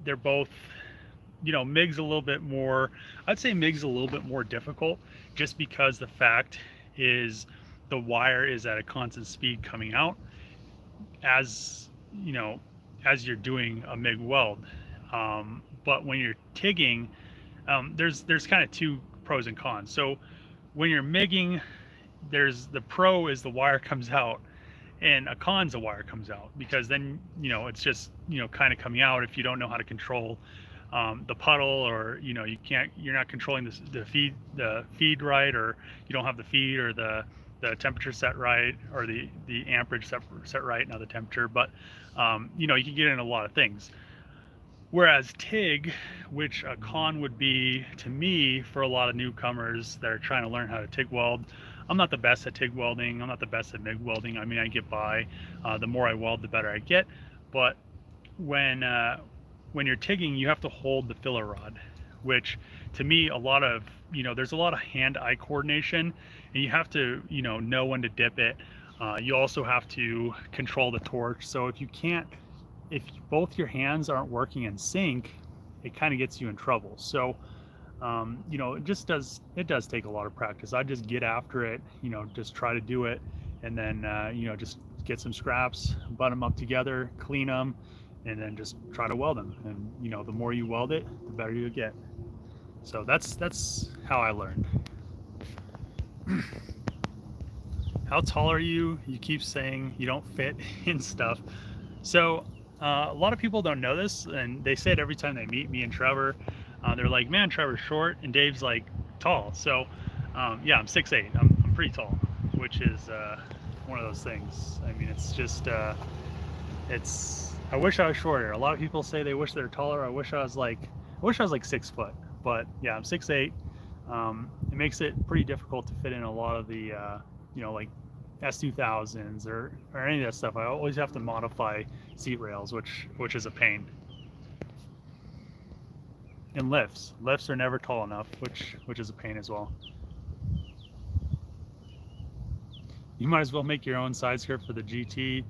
They're both, MIG's a little bit more, I'd say MIG's a little bit more difficult, just because the fact is the wire is at a constant speed coming out as you're doing a MIG weld. But when you're TIGging, there's kind of two pros and cons. So when you're MIGging, the pro is the wire comes out, and a con's the wire comes out, because then it's just kind of coming out if you don't know how to control the puddle, or you're not controlling the feed right, or you don't have the feed or the temperature set right, or the amperage set right, not the temperature. But you can get in a lot of things. Whereas TIG, which a con would be to me for a lot of newcomers that are trying to learn how to TIG weld, I'm not the best at TIG welding. I'm not the best at MIG welding. I mean, I get by. The more I weld, the better I get. But when you're TIGging, you have to hold the filler rod, which to me, there's a lot of hand-eye coordination, and you have to, know when to dip it. You also have to control the torch. So if both your hands aren't working in sync, it kind of gets you in trouble. So it does take a lot of practice. I just get after it, just try to do it, and then just get some scraps, butt them up together, clean them, and then just try to weld them. And the more you weld it, the better you get. So that's how I learned. How tall are you? You keep saying you don't fit in stuff. So a lot of people don't know this, and they say it every time they meet me and Trevor. They're like, man, Trevor's short and Dave's like tall. So yeah, I'm 6'8". I'm pretty tall, which is one of those things. I mean, it's just I wish I was shorter. A lot of people say they wish they're taller. I wish I was like 6 foot, but yeah, I'm 6'8". It makes it pretty difficult to fit in a lot of the like S2000s or any of that stuff. I always have to modify seat rails, which is a pain. And lifts are never tall enough, which is a pain as well. You might as well make your own side skirt for the GT,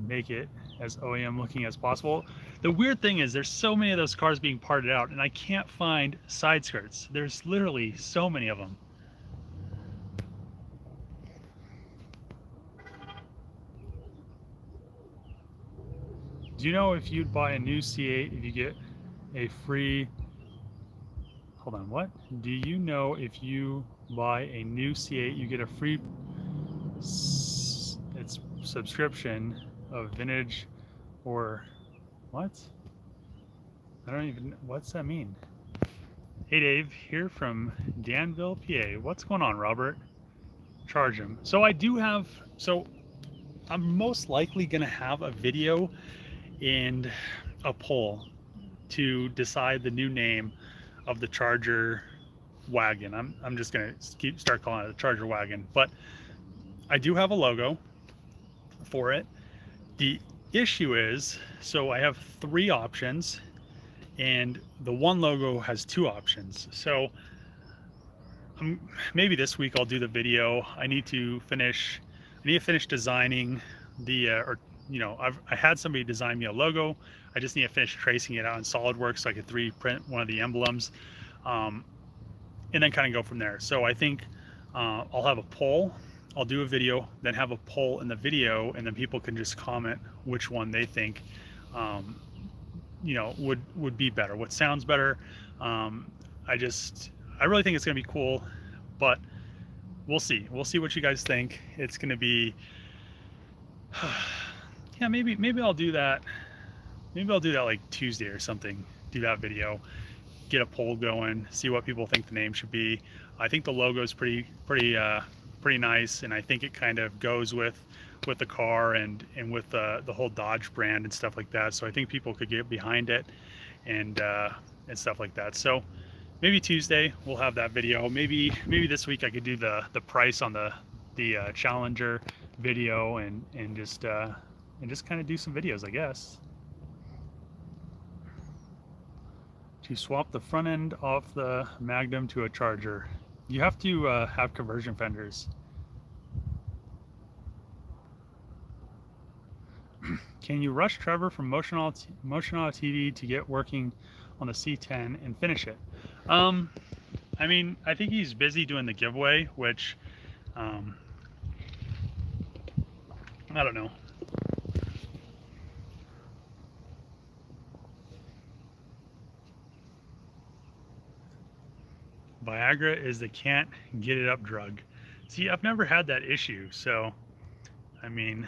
make it as OEM looking as possible. The weird thing is there's so many of those cars being parted out and I can't find side skirts. There's literally so many of them. Do you know if you'd buy a new C8 if you get a free, hold on, what? Do you know if you buy a new C8 you get a free subscription of vintage or what? I don't even, what's that mean? Hey Dave, here from Danville, PA. What's going on, Robert? Charge him. So I do have, so I'm most likely gonna have a video and a poll to decide the new name of the Charger wagon. I'm just gonna start calling it a Charger wagon, but I do have a logo for it. The issue is, so I have 3 options and the one logo has 2 options. So maybe this week I'll do the video. I need to finish designing the I had somebody design me a logo. I just need to finish tracing it out in SolidWorks so I could 3D print one of the emblems, and then kind of go from there. So I think I'll have a poll. I'll do a video, then have a poll in the video, and then people can just comment which one they think would be better, what sounds better. I really think it's gonna be cool, but we'll see what you guys think. It's gonna be yeah, maybe I'll do that. Maybe I'll do that like Tuesday or something. Do that video, get a poll going, see what people think the name should be. I think the logo is pretty nice, and I think it kind of goes with the car and with the whole Dodge brand and stuff like that. So I think people could get behind it and stuff like that. So maybe Tuesday we'll have that video. Maybe this week I could do the price on the Challenger video and just kind of do some videos, I guess. To swap the front end off the Magnum to a Charger, you have to have conversion fenders. Can you rush Trevor from Motion Auto TV to get working on the C10 and finish it? I mean, I think he's busy doing the giveaway, which I don't know. Viagra is the can't get it up drug. See, I've never had that issue, so I mean,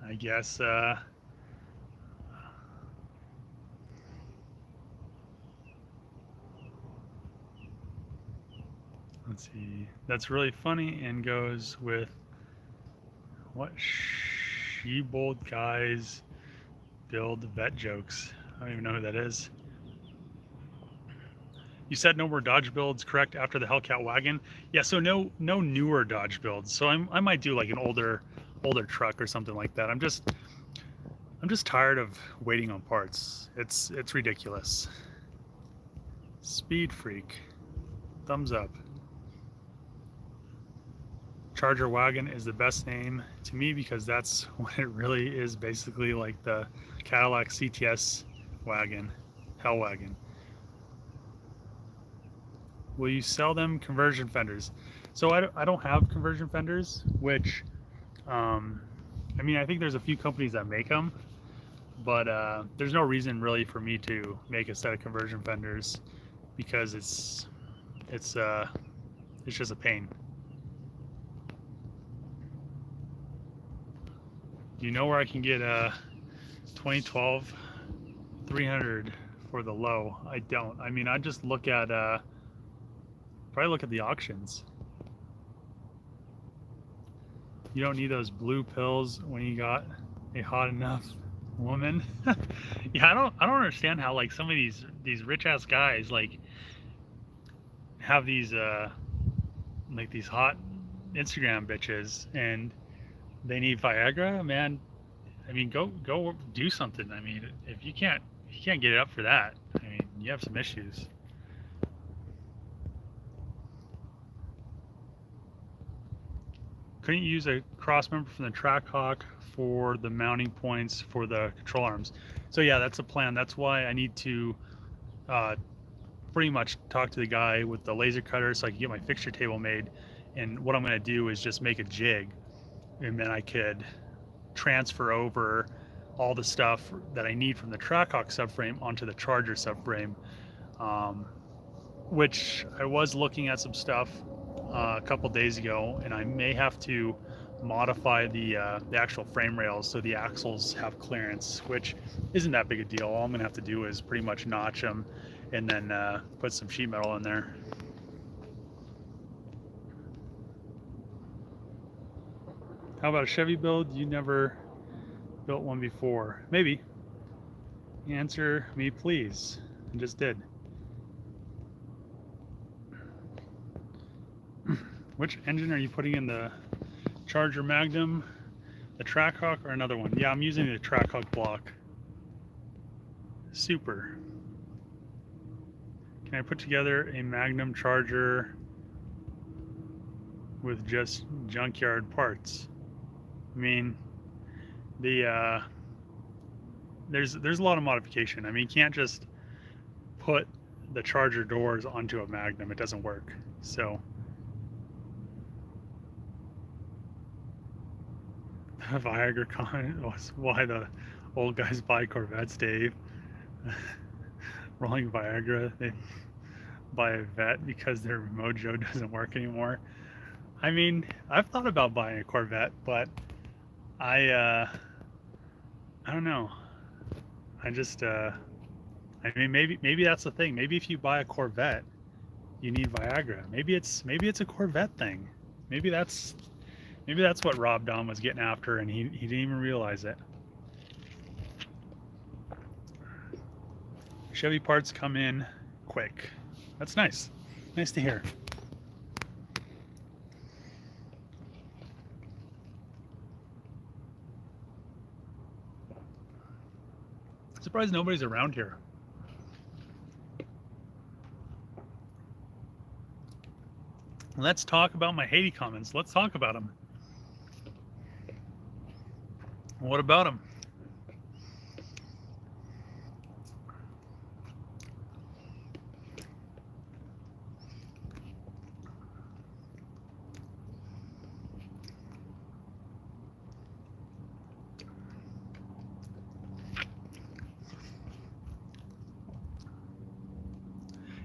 I guess let's see. That's really funny and goes with what she-bold guys build vet jokes. I don't even know who that is. You said no more Dodge builds, correct, after the Hellcat wagon? Yeah, so no newer Dodge builds. So I might do like an older truck or something like that. I'm just tired of waiting on parts. It's ridiculous. Speed Freak, thumbs up. Charger wagon is the best name to me because that's what it really is, basically like the Cadillac CTS wagon, Hell wagon. Will you sell them conversion fenders? So I don't have conversion fenders, which I mean, I think there's a few companies that make them, but there's no reason really for me to make a set of conversion fenders because it's just a pain. Do you know where I can get a 2012 300 for the low? I don't. I mean, I just look at probably look at the auctions. You don't need those blue pills when you got a hot enough woman. Yeah, I don't understand how like some of these rich ass guys like have these like these hot Instagram bitches and they need Viagra, man. I mean, go do something. I mean, if you can't get it up for that, I mean, you have some issues. Couldn't use a cross member from the Trackhawk for the mounting points for the control arms. So yeah, that's a plan. That's why I need to pretty much talk to the guy with the laser cutter so I can get my fixture table made. And what I'm going to do is just make a jig, and then I could transfer over all the stuff that I need from the Trackhawk subframe onto the Charger subframe, which I was looking at some stuff a couple days ago, and I may have to modify the actual frame rails so the axles have clearance, which isn't that big a deal. All I'm gonna have to do is pretty much notch them and then put some sheet metal in there. How about a Chevy build? You never built one before. Maybe. Answer me please. I just did. Which engine are you putting in, the Charger Magnum, the Trackhawk, or another one? Yeah, I'm using the Trackhawk block. Super. Can I put together a Magnum Charger with just junkyard parts? I mean, there's a lot of modification. I mean, you can't just put the Charger doors onto a Magnum. It doesn't work. So Viagra comment was why the old guys buy Corvettes, Dave. Rolling Viagra, they buy a vet because their mojo doesn't work anymore. I mean, I've thought about buying a Corvette, but I don't know. I just I mean, maybe that's the thing. Maybe if you buy a Corvette, you need Viagra. Maybe it's a Corvette thing. Maybe that's what Rob Dom was getting after, and he didn't even realize it. Chevy parts come in quick. That's nice. Nice to hear. Surprised nobody's around here. Let's talk about my Haiti comments. Let's talk about them. What about them?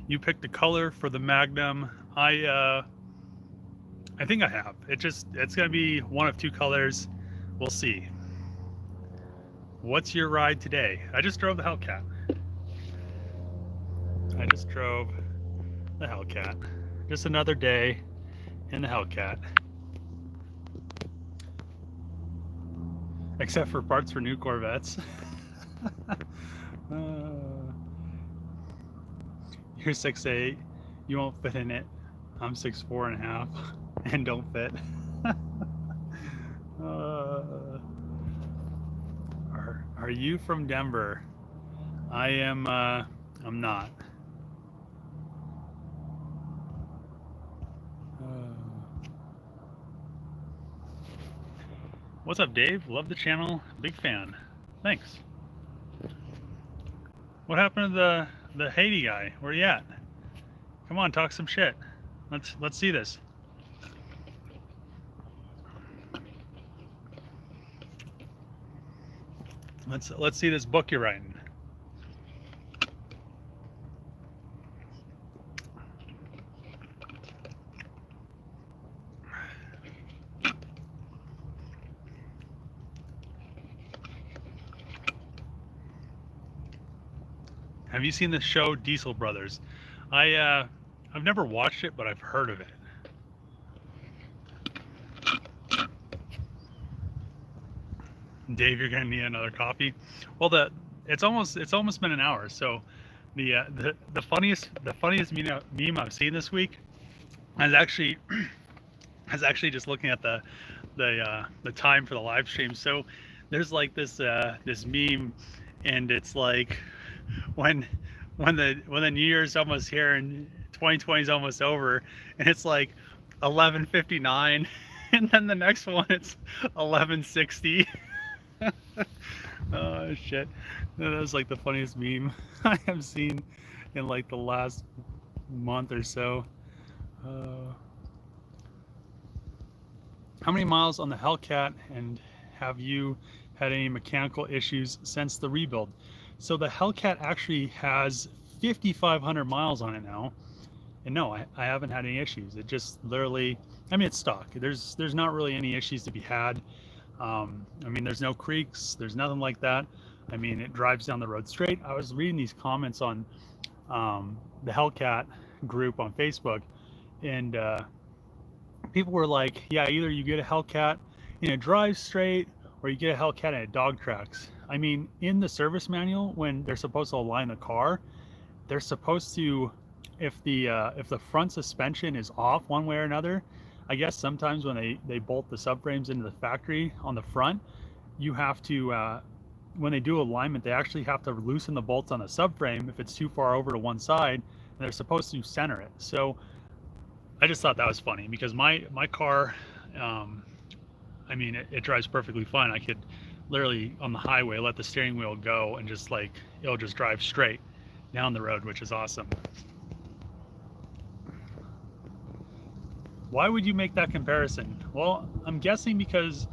You picked the color for the Magnum. I think I have. It's gonna be one of two colors. We'll see. What's your ride today? I just drove the Hellcat. Just another day in the Hellcat. Except for parts for new Corvettes. You're 6'8", you won't fit in it. I'm 6'4.5" and don't fit. Are you from Denver? I am. I'm not. What's up, Dave? Love the channel. Big fan. Thanks. What happened to the Haiti guy? Where you at? Come on, talk some shit. Let's see this. Let's see this book you're writing. Have you seen the show Diesel Brothers? I've never watched it, but I've heard of it. Dave, you're gonna need another coffee. Well, it's almost been an hour. So the funniest meme I've seen this week is actually I was actually just looking at the time for the live stream. So there's like this meme, and it's like when when the New Year's almost here and 2020 is almost over, and it's like 11:59, and then the next one it's 11:60. Oh shit! That was like the funniest meme I have seen in like the last month or so. Uh, how many miles on the Hellcat, and have you had any mechanical issues since the rebuild? So the Hellcat actually has 5,500 miles on it now, and no, I haven't had any issues. It just literally, I mean, it's stock. There's not really any issues to be had. I mean, there's no creaks, there's nothing like that. I mean, it drives down the road straight. I was reading these comments on the Hellcat group on Facebook, and people were like, yeah, either you get a Hellcat and it drives straight, or you get a Hellcat and it dog tracks. I mean, in the service manual, when they're supposed to align the car, they're supposed to, if the front suspension is off one way or another, I guess sometimes when they bolt the subframes into the factory on the front, you have to, when they do alignment, they actually have to loosen the bolts on the subframe if it's too far over to one side, and they're supposed to center it. So I just thought that was funny because my car, I mean, it drives perfectly fine. I could literally on the highway let the steering wheel go and just like it'll just drive straight down the road, which is awesome. Why would you make that comparison? Well, I'm guessing because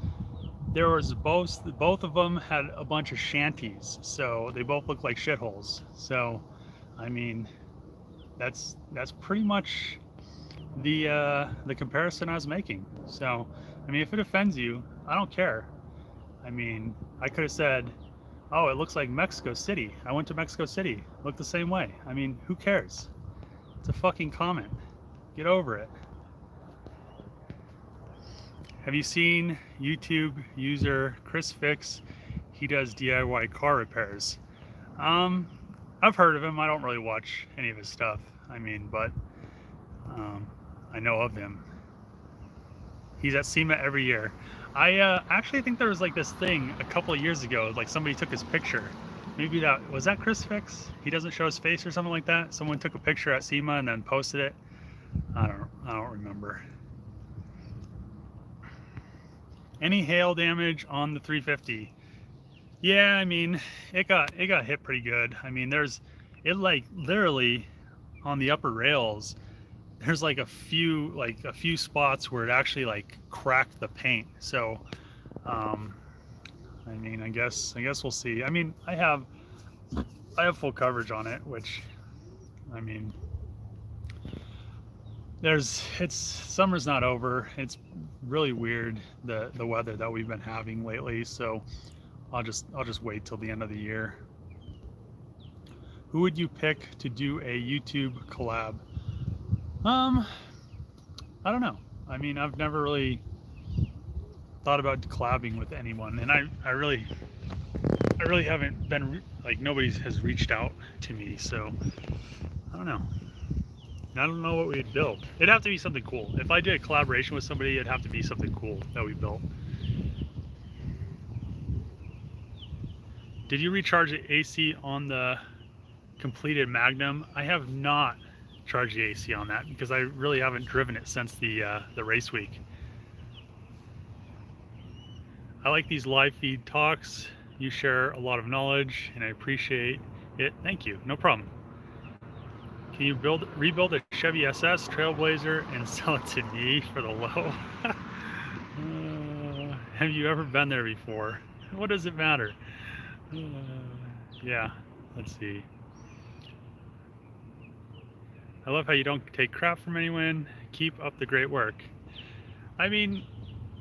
there was both of them had a bunch of shanties, so they both look like shitholes. So, I mean, that's pretty much the comparison I was making. So, I mean, if it offends you, I don't care. I mean, I could have said, "Oh, it looks like Mexico City. I went to Mexico City. Looked the same way." I mean, who cares? It's a fucking comment. Get over it. Have you seen YouTube user Chris Fix? He does DIY car repairs. I've heard of him. I don't really watch any of his stuff. I mean, but I know of him. He's at SEMA every year. I actually think there was like this thing a couple of years ago, like somebody took his picture. Maybe was that Chris Fix? He doesn't show his face or something like that. Someone took a picture at SEMA and then posted it. I don't remember. Any hail damage on the 350? Yeah, I mean, it got hit pretty good. I mean, it like literally on the upper rails, there's like a few spots where it actually like cracked the paint. So, I mean, I guess we'll see. I mean, I have full coverage on it, which, I mean, summer's not over. It's really weird the weather that we've been having lately. So I'll just wait till the end of the year. Who would you pick to do a YouTube collab? I don't know. I mean, I've never really thought about collabing with anyone, and I really haven't been like nobody has reached out to me. So I don't know. I don't know what we'd build. It'd have to be something cool. If I did a collaboration with somebody, it'd have to be something cool that we built. Did you recharge the AC on the completed Magnum? I have not charged the AC on that because I really haven't driven it since the race week. I like these live feed talks. You share a lot of knowledge and I appreciate it. Thank you. No problem. Can you rebuild a Chevy SS Trailblazer and sell it to me for the low? Have you ever been there before? What does it matter? Yeah, let's see. I love how you don't take crap from anyone. Keep up the great work. I mean,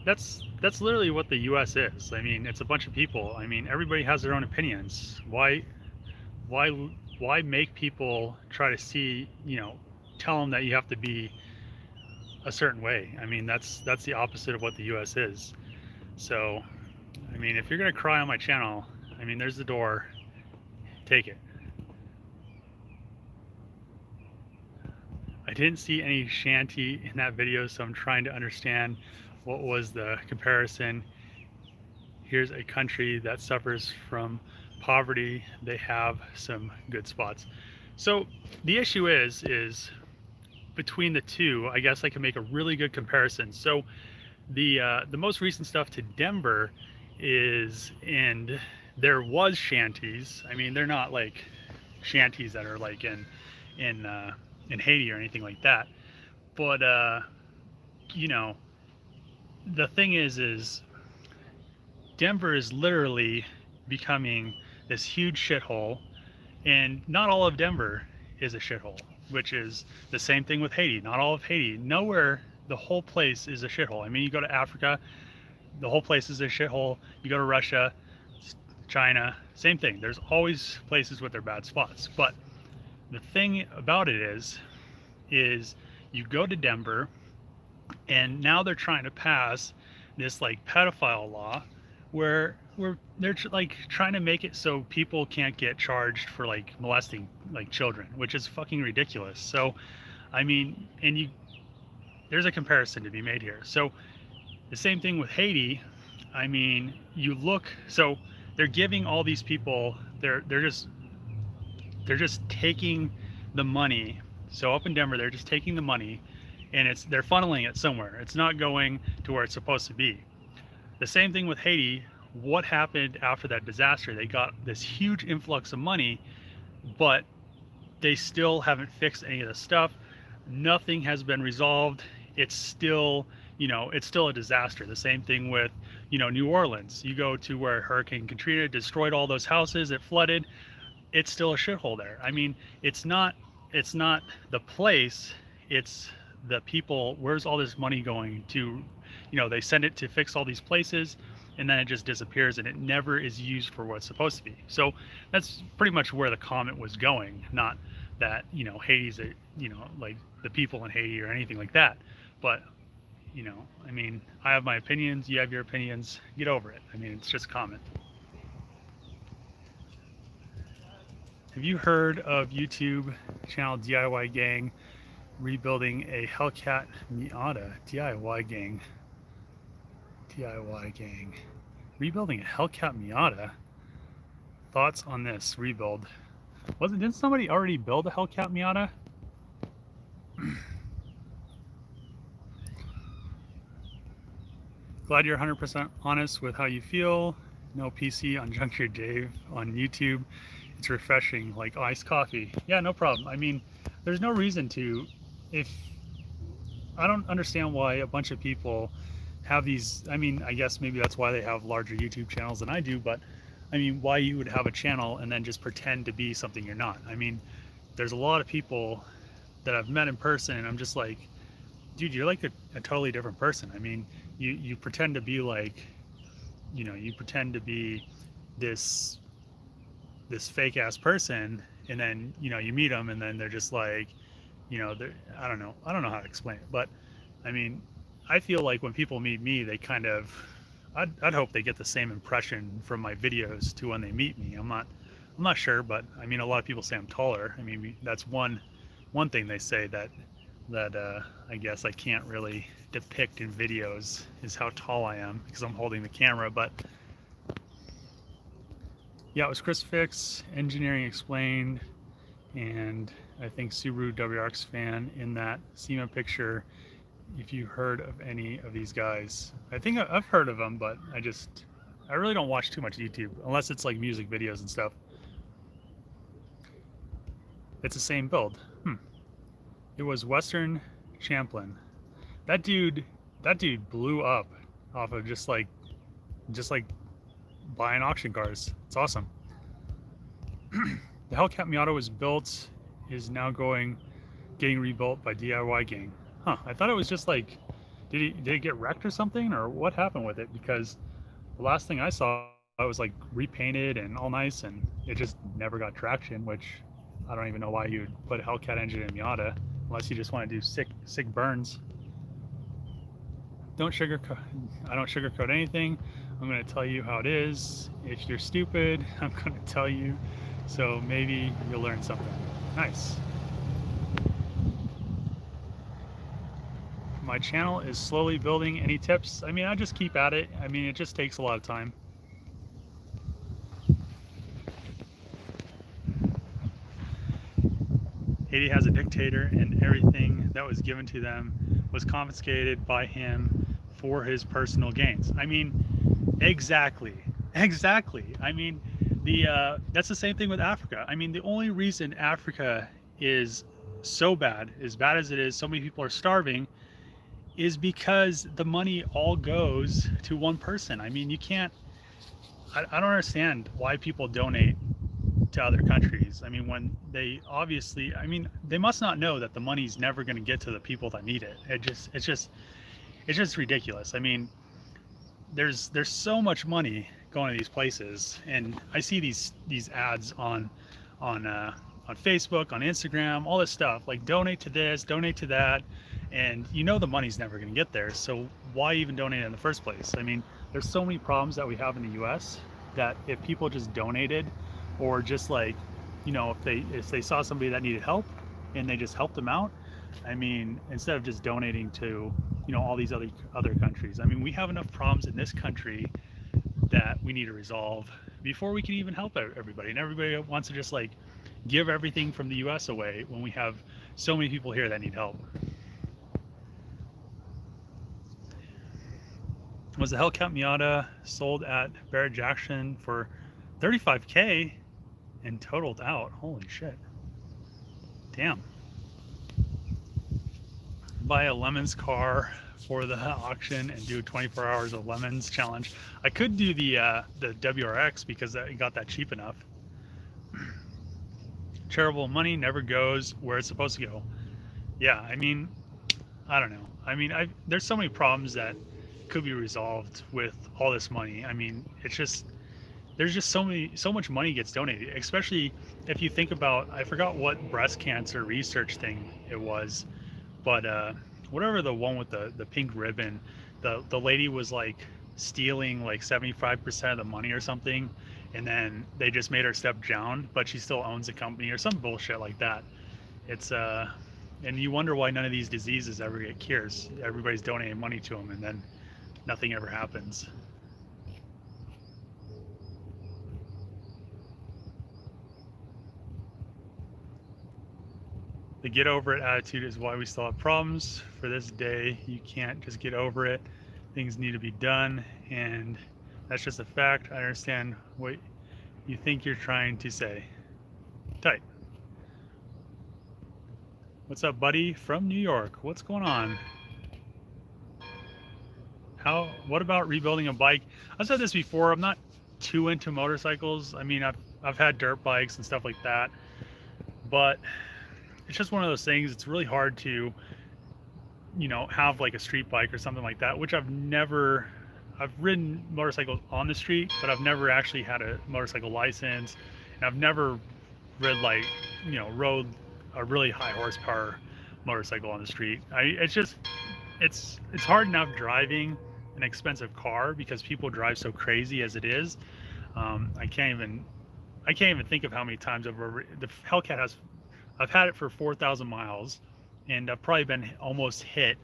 that's literally what the US is. I mean, it's a bunch of people. I mean, everybody has their own opinions. Why make people try to see, tell them that you have to be a certain way? I mean, that's the opposite of what the US is. So, I mean, if you're gonna cry on my channel, I mean, there's the door. Take it. I didn't see any shanty in that video, so I'm trying to understand what was the comparison. Here's a country that suffers from poverty. They have some good spots. So the issue is between the two, I guess I can make a really good comparison. So the most recent stuff to Denver is, and there was shanties. I mean, they're not like shanties that are like in Haiti or anything like that. But you know, the thing is Denver is literally becoming this huge shithole, and not all of Denver is a shithole, which is the same thing with Haiti. Not all of Haiti. Nowhere, the whole place is a shithole. I mean, you go to Africa, the whole place is a shithole. You go to Russia, China, same thing. There's always places with their bad spots. But the thing about it is you go to Denver, and now they're trying to pass this like pedophile law where they're like trying to make it so people can't get charged for like molesting like children, which is fucking ridiculous. So I mean, and there's a comparison to be made here. So the same thing with Haiti. I mean, you look, so they're giving all these people, they're just taking the money. So up in Denver, they're just taking the money, and they're funneling it somewhere. It's not going to where it's supposed to be. The same thing with Haiti. What happened after that disaster? They got this huge influx of money, but they still haven't fixed any of the stuff. Nothing has been resolved. It's still, it's still a disaster. The same thing with, New Orleans. You go to where Hurricane Katrina destroyed all those houses, it flooded. It's still a shithole there. I mean, it's not the place, it's the people. Where's all this money going to? They send it to fix all these places, and then it just disappears, and it never is used for what it's supposed to be. So that's pretty much where the comment was going. Not that Haiti's like the people in Haiti or anything like that, but I mean, I have my opinions, you have your opinions, get over it. I mean, it's just a comment. Have you heard of YouTube channel DIY Gang rebuilding a Hellcat Miata? DIY Gang rebuilding a Hellcat Miata. Thoughts on this rebuild? Didn't somebody already build a Hellcat Miata? Glad you're 100% honest with how you feel. No PC on Junkyard Dave on YouTube. It's refreshing, like iced coffee. Yeah, no problem. I mean, there's no reason to. I don't understand why a bunch of people have these. I mean, I guess maybe that's why they have larger YouTube channels than I do, but I mean, why you would have a channel and then just pretend to be something you're not. I mean, there's a lot of people that I've met in person, and I'm just like, dude, you're like a totally different person. I mean, you pretend to be like, you pretend to be this fake ass person, and then you meet them, and then they're just like, I don't know how to explain it, but I mean, I feel like when people meet me, they kind of, I'd hope they get the same impression from my videos to when they meet me. I'm not sure, but I mean, a lot of people say I'm taller. I mean, that's one thing they say that I guess I can't really depict in videos is how tall I am because I'm holding the camera. But yeah, it was Chris Fix, Engineering Explained, and I think Subaru WRX fan in that SEMA picture. If you heard of any of these guys, I think I've heard of them, but I really don't watch too much YouTube unless it's like music videos and stuff. It's the same build. It was Western Champlain. That dude blew up off of just like buying auction cars. It's awesome. The Hellcat Miata was built, is now getting rebuilt by DIY Gang. Huh, I thought it was just like, did it get wrecked or something, or what happened with it? Because the last thing I saw, it was like repainted and all nice, and it just never got traction, which I don't even know why you would put a Hellcat engine in Miata, unless you just want to do sick burns. I don't sugarcoat anything. I'm going to tell you how it is. If you're stupid, I'm going to tell you. So maybe you'll learn something. Nice. My channel is slowly building. Any tips? I mean, I just keep at it. I mean, it just takes a lot of time. Haiti has a dictator, and everything that was given to them was confiscated by him for his personal gains. I mean, exactly. I mean, that's the same thing with Africa. I mean, the only reason Africa is so bad, as bad as it is, so many people are starving, is because the money all goes to one person. I mean, you can't, I don't understand why people donate to other countries. I mean, when they obviously, I mean, they must not know that the money's never going to get to the people that need it. It's just ridiculous. I mean, there's so much money going to these places, and I see these ads on Facebook, on Instagram, all this stuff like donate to this, donate to that, and you know the money's never going to get there. So why even donate in the first place? I mean, there's so many problems that we have in the U.S. that if people just donated, or just like, you know, if they saw somebody that needed help and they just helped them out, I mean, instead of just donating to, you know, all these other countries. I mean, we have enough problems in this country that we need to resolve before we can even help everybody. And everybody wants to just like give everything from the US away when we have so many people here that need help. Was the Hellcat Miata sold at Barrett Jackson for $35K and totaled out? Holy shit. Damn. Buy a Lemons car for the auction and do 24 hours of Lemons challenge. I could do the WRX because I got that cheap enough. Charitable money never goes where it's supposed to go. Yeah, I mean, I don't know. I mean, there's so many problems that could be resolved with all this money. I mean, it's just, there's just so much money gets donated, especially if you think about, I forgot what breast cancer research thing it was, but whatever, the one with the pink ribbon, the lady was like stealing like 75% of the money or something, and then they just made her step down, but she still owns a company or some bullshit like that. It's and you wonder why none of these diseases ever get cures. Everybody's donating money to them, and then nothing ever happens. The get over it attitude is why we still have problems. For this day, you can't just get over it. Things need to be done, and that's just a fact. I understand what you think you're trying to say. Tight. What's up, buddy? From New York. What's going on? What about rebuilding a bike? I've said this before, I'm not too into motorcycles. I mean, I've had dirt bikes and stuff like that, but it's just one of those things. It's really hard to, you know, have like a street bike or something like that, which I've ridden motorcycles on the street, but I've never actually had a motorcycle license, and I've never rode a really high horsepower motorcycle on the street. It's hard enough driving an expensive car because people drive so crazy as it is. I can't even think of how many times the Hellcat I've had it for 4,000 miles, and I've probably been almost hit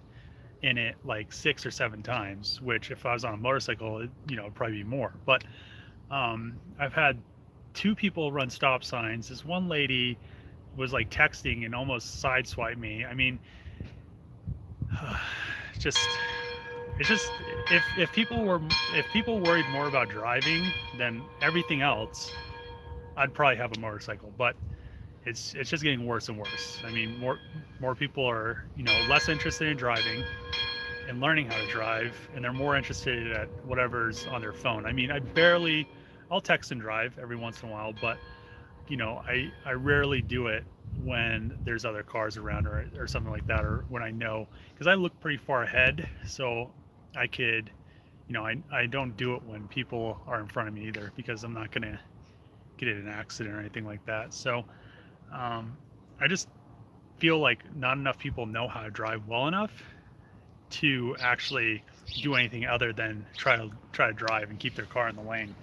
in it like 6 or 7 times, which if I was on a motorcycle, it'd probably be more. But I've had 2 people run stop signs. This one lady was like texting and almost sideswiped me. I mean, if people worried more about driving than everything else, I'd probably have a motorcycle. But it's just getting worse and worse. I mean, more people are less interested in driving and learning how to drive, and they're more interested at whatever's on their phone. I mean, I'll text and drive every once in a while, but I rarely do it when there's other cars around or something like that, or when I know, because I look pretty far ahead, so I could, I don't do it when people are in front of me either, because I'm not gonna get in an accident or anything like that. So I just feel like not enough people know how to drive well enough to actually do anything other than try to drive and keep their car in the lane.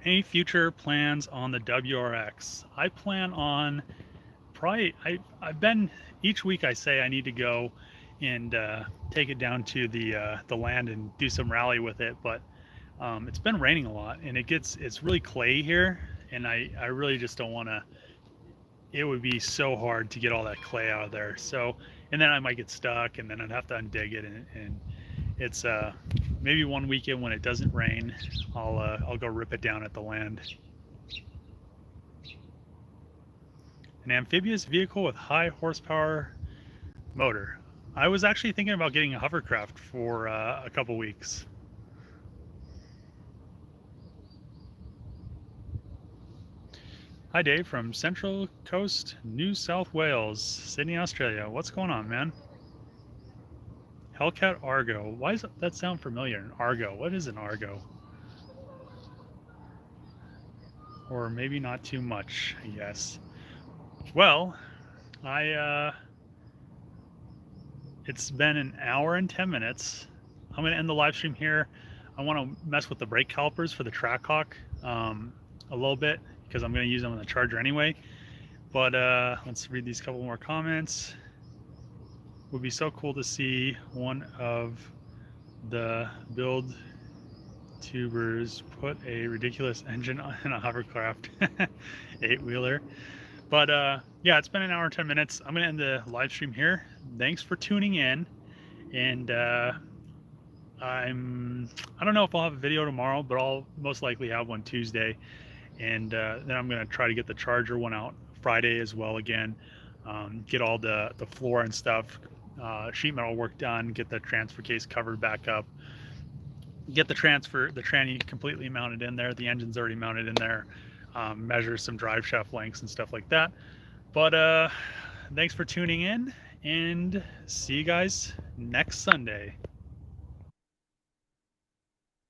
Any future plans on the WRX? I plan on probably, I've been, each week I say I need to go and take it down to the land and do some rally with it, but it's been raining a lot and it's really clay here, and I really just don't want to. It would be so hard to get all that clay out of there. So, and then I might get stuck, and then I'd have to undig it, and it's maybe one weekend when it doesn't rain, I'll go rip it down at the land. An amphibious vehicle with high horsepower motor. I was actually thinking about getting a hovercraft for a couple weeks. Hi Dave from Central Coast, New South Wales, Sydney, Australia. What's going on, man? Hellcat Argo. Why does that sound familiar? An Argo. What is an Argo? Or maybe not too much, I guess. Well, it's been an hour and 10 minutes. I'm going to end the live stream here. I want to mess with the brake calipers for the Trackhawk a little bit, because I'm going to use them on the Charger anyway. But let's read these couple more comments. Would be so cool to see one of the build tubers put a ridiculous engine in a hovercraft 8-wheeler. But yeah, it's been an hour and 10 minutes. I'm going to end the live stream here. Thanks for tuning in. And I don't know if I'll have a video tomorrow, but I'll most likely have one Tuesday. And then I'm going to try to get the Charger one out Friday as well again. Get all the floor and stuff, sheet metal work done, get the transfer case covered back up, get the tranny completely mounted in there. The engine's already mounted in there. Measure some drive shaft lengths and stuff like that. But thanks for tuning in, and see you guys next Sunday.